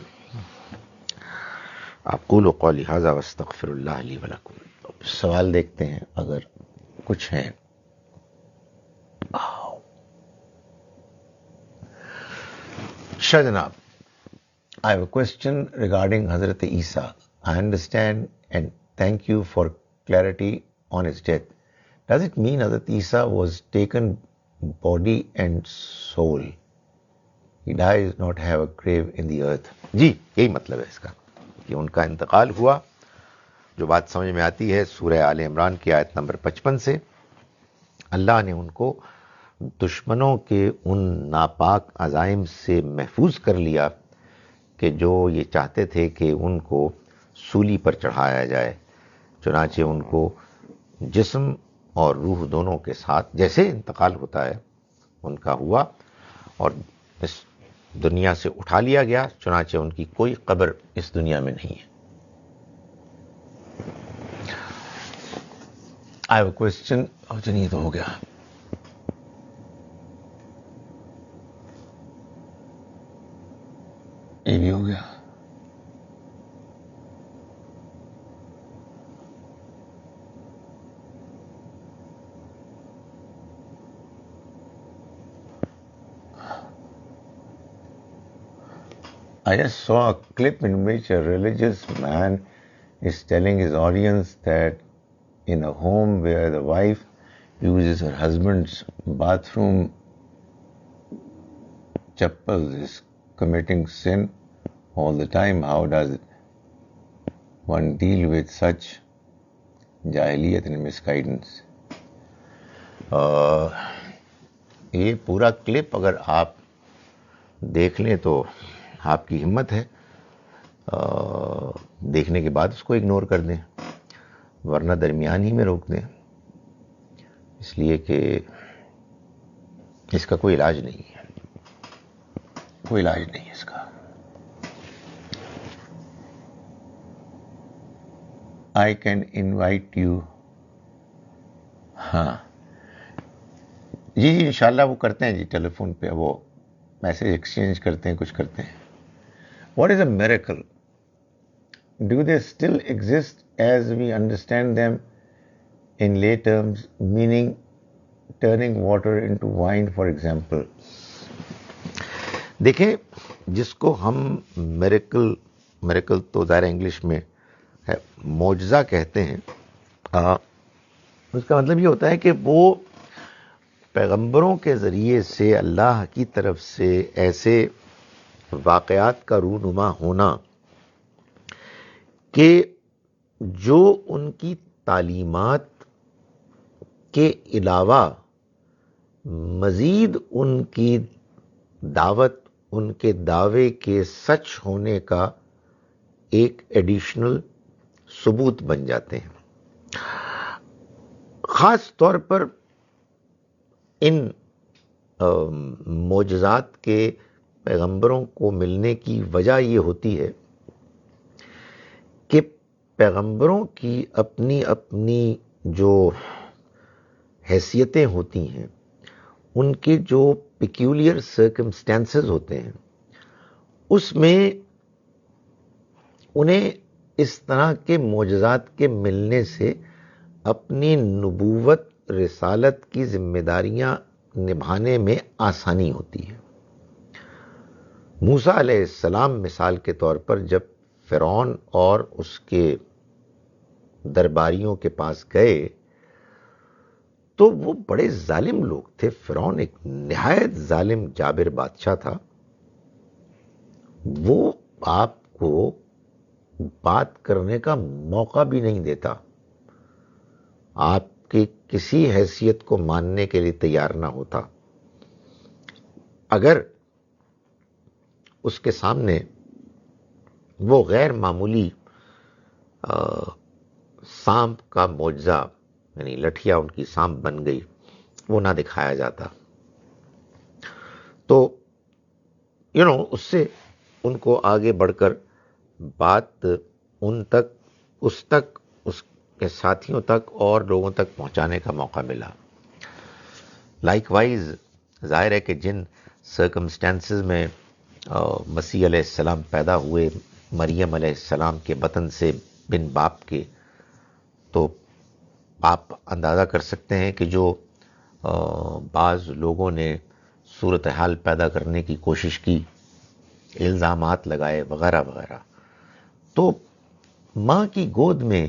اقول قولی ھذا واستغفر اللہ لی ولکم۔ سوال دیکھتے ہیں اگر کچھ ہیں۔ شاہ جناب، I have a question regarding Hazrat Isa. I understand and thank you for clarity on his death. Does it mean Hazrat Isa was taken body and soul? He does not have a grave in the earth. جی یہی مطلب ہے اس کا کہ ان کا انتقال ہوا۔ جو بات سمجھ میں آتی ہے سورہ آل عمران کی آیت نمبر 55 سے، اللہ نے ان کو دشمنوں کے ان ناپاک عزائم سے محفوظ کر لیا کہ جو یہ چاہتے تھے کہ ان کو سولی پر چڑھایا جائے، چنانچہ ان کو جسم اور روح دونوں کے ساتھ جیسے انتقال ہوتا ہے ان کا ہوا، اور اس دنیا سے اٹھا لیا گیا، چنانچہ ان کی کوئی قبر اس دنیا میں نہیں ہے۔ I have a question. چلیے تو ہو گیا۔ یہ بھی ہو گیا۔ I just saw a clip in which a religious man is telling his audience that in a home where the wife uses her husband's bathroom chappals is committing sin all the time. How does one deal with such jahiliyat and misguidance? یہ پورا clip اگر آپ دیکھ لیں تو آپ کی ہمت ہے، دیکھنے کے بعد اس کو اگنور کر دیں، ورنہ درمیان ہی میں روک دیں، اس لیے کہ اس کا کوئی علاج نہیں ہے، کوئی علاج نہیں ہے اس کا۔ I can invite you. ہاں جی انشاءاللہ وہ کرتے ہیں جی، ٹیلی فون پہ وہ میسج ایکسچینج کرتے ہیں، کچھ کرتے ہیں۔ What is a miracle? Do they still exist as we understand them in lay terms, meaning turning water into wine, for example? دیکھیں، جس کو ہم میریکل تو ظاہر انگلش میں ہے، معجزہ کہتے ہیں، اس کا مطلب یہ ہوتا ہے کہ وہ پیغمبروں کے ذریعے سے اللہ کی طرف سے ایسے واقعات کا رونما ہونا کہ جو ان کی تعلیمات کے علاوہ مزید ان کی دعوت، ان کے دعوے کے سچ ہونے کا ایک ایڈیشنل ثبوت بن جاتے ہیں۔ خاص طور پر ان معجزات کے پیغمبروں کو ملنے کی وجہ یہ ہوتی ہے کہ پیغمبروں کی اپنی اپنی جو حیثیتیں ہوتی ہیں، ان کے جو پیکیولر سرکمسٹانسز ہوتے ہیں، اس میں انہیں اس طرح کے معجزات کے ملنے سے اپنی نبوت رسالت کی ذمہ داریاں نبھانے میں آسانی ہوتی ہے۔ موسیٰ علیہ السلام مثال کے طور پر جب فرعون اور اس کے درباریوں کے پاس گئے تو وہ بڑے ظالم لوگ تھے۔ فرعون ایک نہایت ظالم جابر بادشاہ تھا۔ وہ آپ کو بات کرنے کا موقع بھی نہیں دیتا، آپ کی کسی حیثیت کو ماننے کے لیے تیار نہ ہوتا۔ اگر اس کے سامنے وہ غیر معمولی سانپ کا معجزہ، یعنی لٹھیا ان کی سانپ بن گئی، وہ نہ دکھایا جاتا تو اس سے ان کو آگے بڑھ کر بات اس کے ساتھیوں تک اور لوگوں تک پہنچانے کا موقع ملا۔ لائک وائز ظاہر ہے کہ جن سرکمسٹانسز میں مسیح علیہ السلام پیدا ہوئے، مریم علیہ السلام کے بطن سے بن باپ کے، تو آپ اندازہ کر سکتے ہیں کہ جو بعض لوگوں نے صورتحال پیدا کرنے کی کوشش کی، الزامات لگائے وغیرہ وغیرہ، تو ماں کی گود میں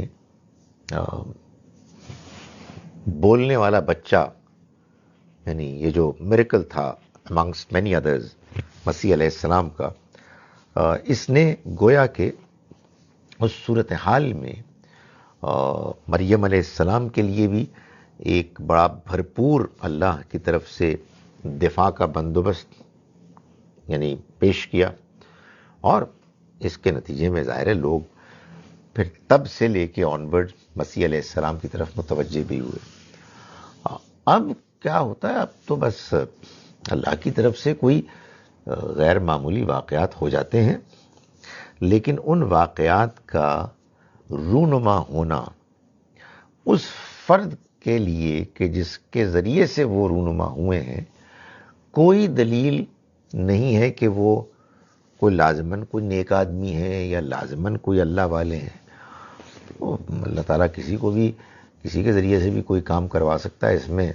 بولنے والا بچہ، یعنی یہ جو میریکل تھا amongst many others مسیح علیہ السلام کا، اس نے گویا کہ اس صورتحال میں مریم علیہ السلام کے لیے بھی ایک بڑا بھرپور اللہ کی طرف سے دفاع کا بندوبست یعنی پیش کیا، اور اس کے نتیجے میں ظاہر ہے لوگ پھر تب سے لے کے آنورڈ مسیح علیہ السلام کی طرف متوجہ بھی ہوئے۔ اب کیا ہوتا ہے، اب تو بس اللہ کی طرف سے کوئی غیر معمولی واقعات ہو جاتے ہیں، لیکن ان واقعات کا رونما ہونا اس فرد کے لیے کہ جس کے ذریعے سے وہ رونما ہوئے ہیں، کوئی دلیل نہیں ہے کہ وہ کوئی لازماً کوئی نیک آدمی ہے یا لازماً کوئی اللہ والے ہیں۔ اللہ تعالیٰ کسی کو بھی کسی کے ذریعے سے بھی کوئی کام کروا سکتا ہے۔ اس میں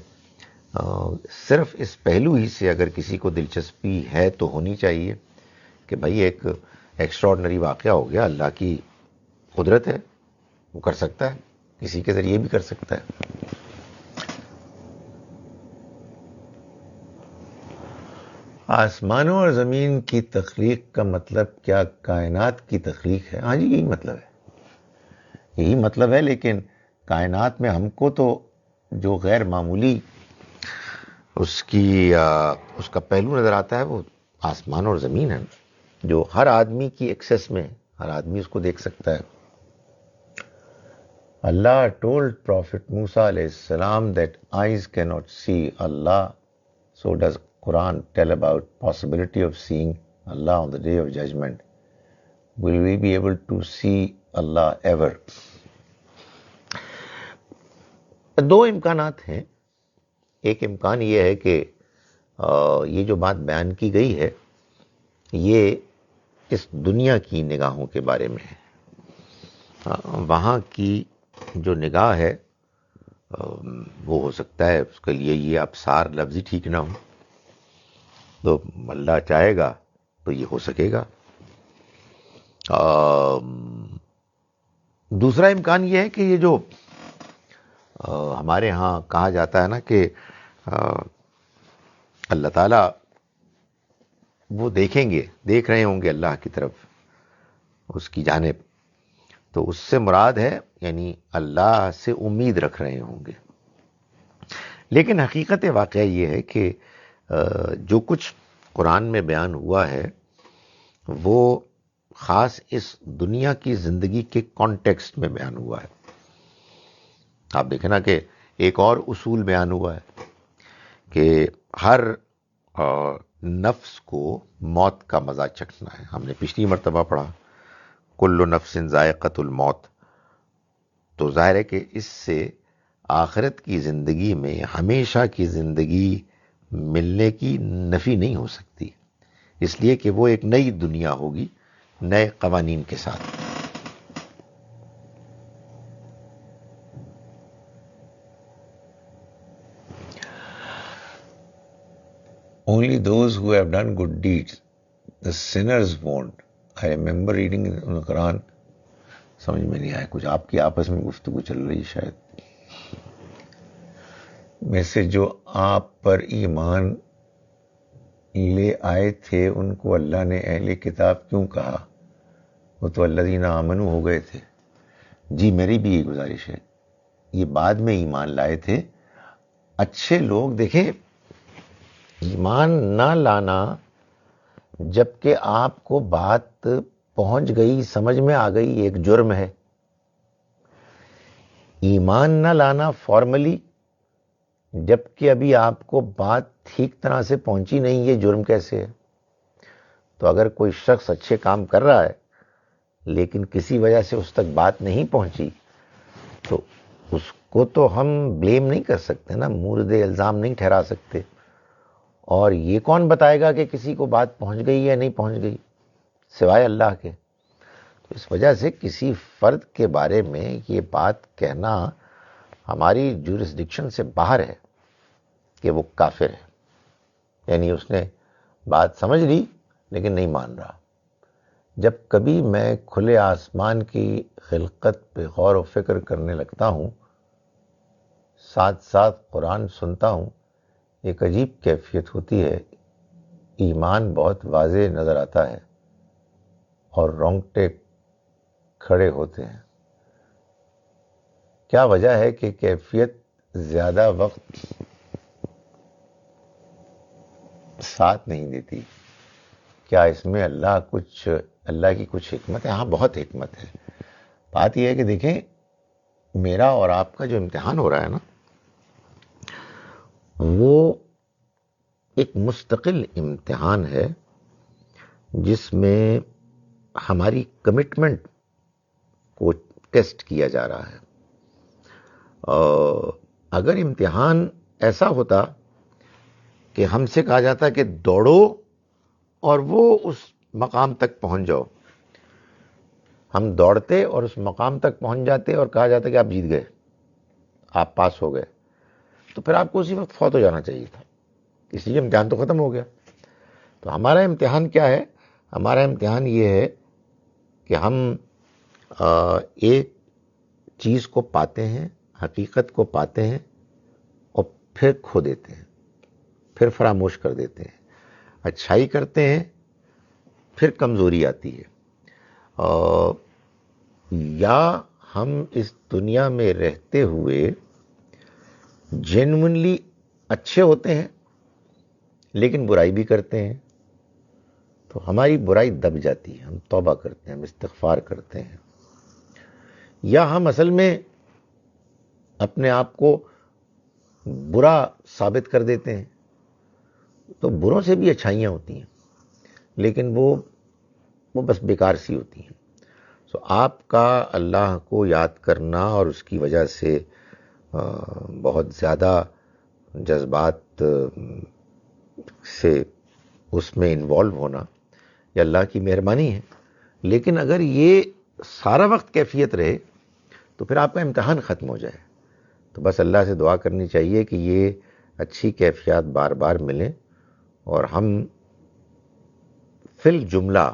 صرف اس پہلو ہی سے اگر کسی کو دلچسپی ہے تو ہونی چاہیے کہ بھائی ایک ایکسٹراڈنری واقعہ ہو گیا، اللہ کی قدرت ہے، وہ کر سکتا ہے، کسی کے ذریعے بھی کر سکتا ہے۔ آسمانوں اور زمین کی تخلیق کا مطلب کیا کائنات کی تخلیق ہے؟ ہاں جی، یہی مطلب ہے، لیکن کائنات میں ہم کو تو جو غیر معمولی اس کا پہلو نظر آتا ہے وہ آسمان اور زمین ہے، جو ہر آدمی کی ایکسس میں، ہر آدمی اس کو دیکھ سکتا ہے۔ Allah told Prophet Musa alayhi salam that eyes cannot see Allah. So does Quran tell about possibility of seeing Allah on the day of judgment? Will we be able to see Allah ever? دو امکانات ہیں۔ ایک امکان یہ ہے کہ یہ جو بات بیان کی گئی ہے یہ اس دنیا کی نگاہوں کے بارے میں ہے۔ وہاں کی جو نگاہ ہے وہ ہو سکتا ہے اس کے لیے یہ ابصار لفظ ہی ٹھیک نہ ہو، تو اللہ چاہے گا تو یہ ہو سکے گا۔ دوسرا امکان یہ ہے کہ یہ جو ہمارے ہاں کہا جاتا ہے نا کہ اللہ تعالیٰ وہ دیکھ رہے ہوں گے اللہ کی طرف، اس کی جانب، تو اس سے مراد ہے یعنی اللہ سے امید رکھ رہے ہوں گے۔ لیکن حقیقت واقعہ یہ ہے کہ جو کچھ قرآن میں بیان ہوا ہے وہ خاص اس دنیا کی زندگی کے کانٹیکسٹ میں بیان ہوا ہے۔ آپ دیکھیں نا کہ ایک اور اصول بیان ہوا ہے کہ ہر نفس کو موت کا مزہ چکھنا ہے. ہم نے پچھلی مرتبہ پڑھا کل نفس ذائقۃ الموت. تو ظاہر ہے کہ اس سے آخرت کی زندگی میں ہمیشہ کی زندگی ملنے کی نفی نہیں ہو سکتی، اس لیے کہ وہ ایک نئی دنیا ہوگی نئے قوانین کے ساتھ. Only those who have done good deeds, the sinners won't. I remember reading in the Quran. سمجھ میں نہیں آیا، کچھ آپ کی آپس میں گفتگو چل رہی شاید. میں سے جو آپ پر ایمان لے آئے تھے ان کو اللہ نے اہل کتاب کیوں کہا؟ وہ تو الذین آمنوا ہو گئے تھے. جی میری بھی یہ گزارش ہے، یہ بعد میں ایمان لائے تھے. اچھے لوگ دیکھیں، ایمان نہ لانا جبکہ آپ کو بات پہنچ گئی، سمجھ میں آ گئی، ایک جرم ہے. ایمان نہ لانا فارملی جبکہ ابھی آپ کو بات ٹھیک طرح سے پہنچی نہیں، یہ جرم کیسے ہے؟ تو اگر کوئی شخص اچھے کام کر رہا ہے لیکن کسی وجہ سے اس تک بات نہیں پہنچی تو اس کو تو ہم بلیم نہیں کر سکتے نا، مورد الزام نہیں ٹھہرا سکتے. اور یہ کون بتائے گا کہ کسی کو بات پہنچ گئی یا نہیں پہنچ گئی سوائے اللہ کے؟ تو اس وجہ سے کسی فرد کے بارے میں یہ بات کہنا ہماری جورسڈکشن سے باہر ہے کہ وہ کافر ہے، یعنی اس نے بات سمجھ لی لیکن نہیں مان رہا. جب کبھی میں کھلے آسمان کی خلقت پہ غور و فکر کرنے لگتا ہوں، ساتھ ساتھ قرآن سنتا ہوں، ایک عجیب کیفیت ہوتی ہے. ایمان بہت واضح نظر آتا ہے اور رونگٹے کھڑے ہوتے ہیں. کیا وجہ ہے کہ کیفیت زیادہ وقت ساتھ نہیں دیتی؟ کیا اس میں اللہ کی کچھ حکمت ہے؟ ہاں بہت حکمت ہے. بات یہ ہے کہ دیکھیں، میرا اور آپ کا جو امتحان ہو رہا ہے نا، وہ ایک مستقل امتحان ہے جس میں ہماری کمٹمنٹ کو ٹیسٹ کیا جا رہا ہے. اگر امتحان ایسا ہوتا کہ ہم سے کہا جاتا کہ دوڑو اور وہ اس مقام تک پہنچ جاؤ، ہم دوڑتے اور اس مقام تک پہنچ جاتے اور کہا جاتا کہ آپ جیت گئے، آپ پاس ہو گئے، تو پھر آپ کو اسی وقت فوت ہو جانا چاہیے تھا، اس لیے امتحان تو ختم ہو گیا. تو ہمارا امتحان کیا ہے؟ ہمارا امتحان یہ ہے کہ ہم ایک چیز کو پاتے ہیں، حقیقت کو پاتے ہیں اور پھر کھو دیتے ہیں، پھر فراموش کر دیتے ہیں. اچھائی کرتے ہیں پھر کمزوری آتی ہے. یا ہم اس دنیا میں رہتے ہوئے جینوئنلی اچھے ہوتے ہیں لیکن برائی بھی کرتے ہیں، تو ہماری برائی دب جاتی ہے، ہم توبہ کرتے ہیں، ہم استغفار کرتے ہیں. یا ہم اصل میں اپنے آپ کو برا ثابت کر دیتے ہیں، تو بروں سے بھی اچھائیاں ہوتی ہیں لیکن وہ بس بیکار سی ہوتی ہیں. سو آپ کا اللہ کو یاد کرنا اور اس کی وجہ سے بہت زیادہ جذبات سے اس میں انوالو ہونا یہ اللہ کی مہربانی ہے. لیکن اگر یہ سارا وقت کیفیت رہے تو پھر آپ کا امتحان ختم ہو جائے. تو بس اللہ سے دعا کرنی چاہیے کہ یہ اچھی کیفیات بار بار ملیں اور ہم فی الجملہ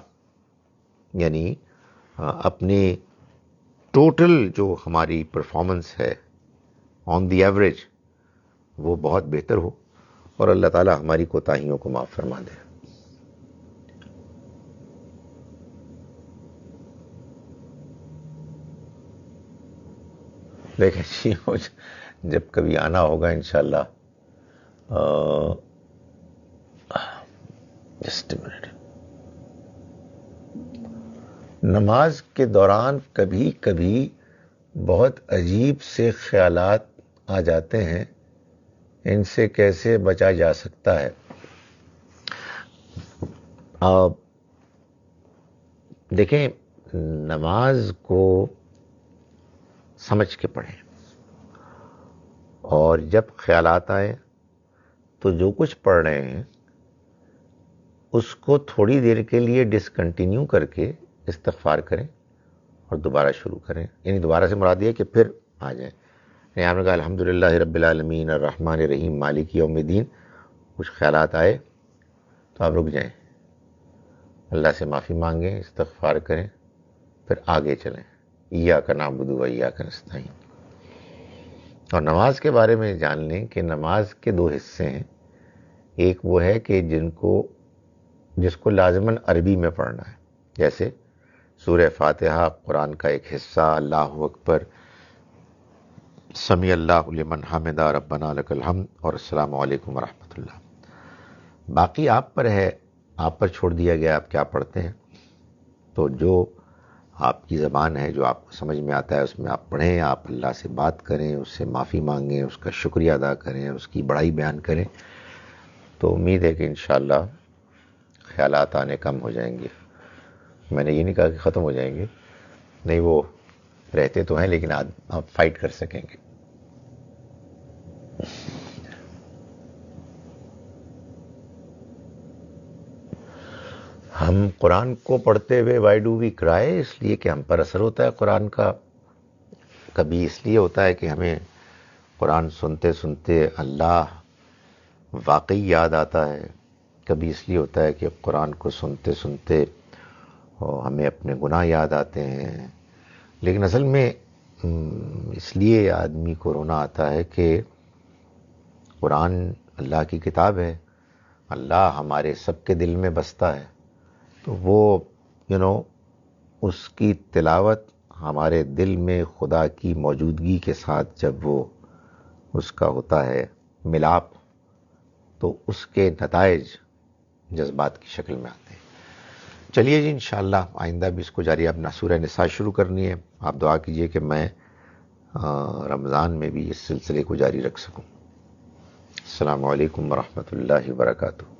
یعنی اپنی ٹوٹل جو ہماری پرفارمنس ہے آن دی ایوریج وہ بہت بہتر ہو اور اللہ تعالی ہماری کوتاہیوں کو معاف فرما دے. دیکھیں جی، جب کبھی آنا ہوگا انشاءاللہ. Just minute. نماز کے دوران کبھی کبھی بہت عجیب سے خیالات آ جاتے ہیں ان سے کیسے بچا جا سکتا ہے؟ دیکھیں، نماز کو سمجھ کے پڑھیں، اور جب خیالات آئے تو جو کچھ پڑھ رہے ہیں اس کو تھوڑی دیر کے لیے ڈسکنٹینیو کر کے استغفار کریں اور دوبارہ شروع کریں. یعنی دوبارہ سے مراد یہ کہ پھر آ جائیں. یعنی آپ نے کہا الحمدللہ رب العالمین الرحمن الرحیم مالک یوم الدین، کچھ خیالات آئے تو آپ رک جائیں، اللہ سے معافی مانگیں، استغفار کریں، پھر آگے چلیں. ایاک نعبد و ایاک نستعین. اور نماز کے بارے میں جان لیں کہ نماز کے دو حصے ہیں. ایک وہ ہے کہ جس کو لازماً عربی میں پڑھنا ہے، جیسے سورہ فاتحہ قرآن کا ایک حصہ، اللہ اکبر، سمیع اللہ لمن حمدہ، ربنا لک الحمد، اور السلام علیکم ورحمۃ اللہ. باقی آپ پر ہے، آپ پر چھوڑ دیا گیا آپ کیا پڑھتے ہیں. تو جو آپ کی زبان ہے، جو آپ کو سمجھ میں آتا ہے، اس میں آپ پڑھیں، آپ اللہ سے بات کریں، اس سے معافی مانگیں، اس کا شکریہ ادا کریں، اس کی بڑائی بیان کریں. تو امید ہے کہ انشاءاللہ خیالات آنے کم ہو جائیں گے. میں نے یہ نہیں کہا کہ ختم ہو جائیں گے، نہیں، وہ رہتے تو ہیں لیکن آپ فائٹ کر سکیں گے. ہم قرآن کو پڑھتے ہوئے وائی ڈو وی کرائے، اس لیے کہ ہم پر اثر ہوتا ہے قرآن کا. کبھی اس لیے ہوتا ہے کہ ہمیں قرآن سنتے سنتے اللہ واقعی یاد آتا ہے. کبھی اس لیے ہوتا ہے کہ قرآن کو سنتے سنتے ہمیں اپنے گناہ یاد آتے ہیں. لیکن اصل میں اس لیے آدمی کو رونا آتا ہے کہ قرآن اللہ کی کتاب ہے، اللہ ہمارے سب کے دل میں بستا ہے. تو وہ اس کی تلاوت ہمارے دل میں خدا کی موجودگی کے ساتھ جب وہ اس کا ہوتا ہے ملاپ، تو اس کے نتائج جذبات کی شکل میں آتے ہیں. چلیے جی، انشاءاللہ آئندہ بھی اس کو جاری. اپنا سورہ نساء شروع کرنی ہے. آپ دعا کیجئے کہ میں رمضان میں بھی اس سلسلے کو جاری رکھ سکوں. السلام علیکم ورحمۃ اللہ وبرکاتہ.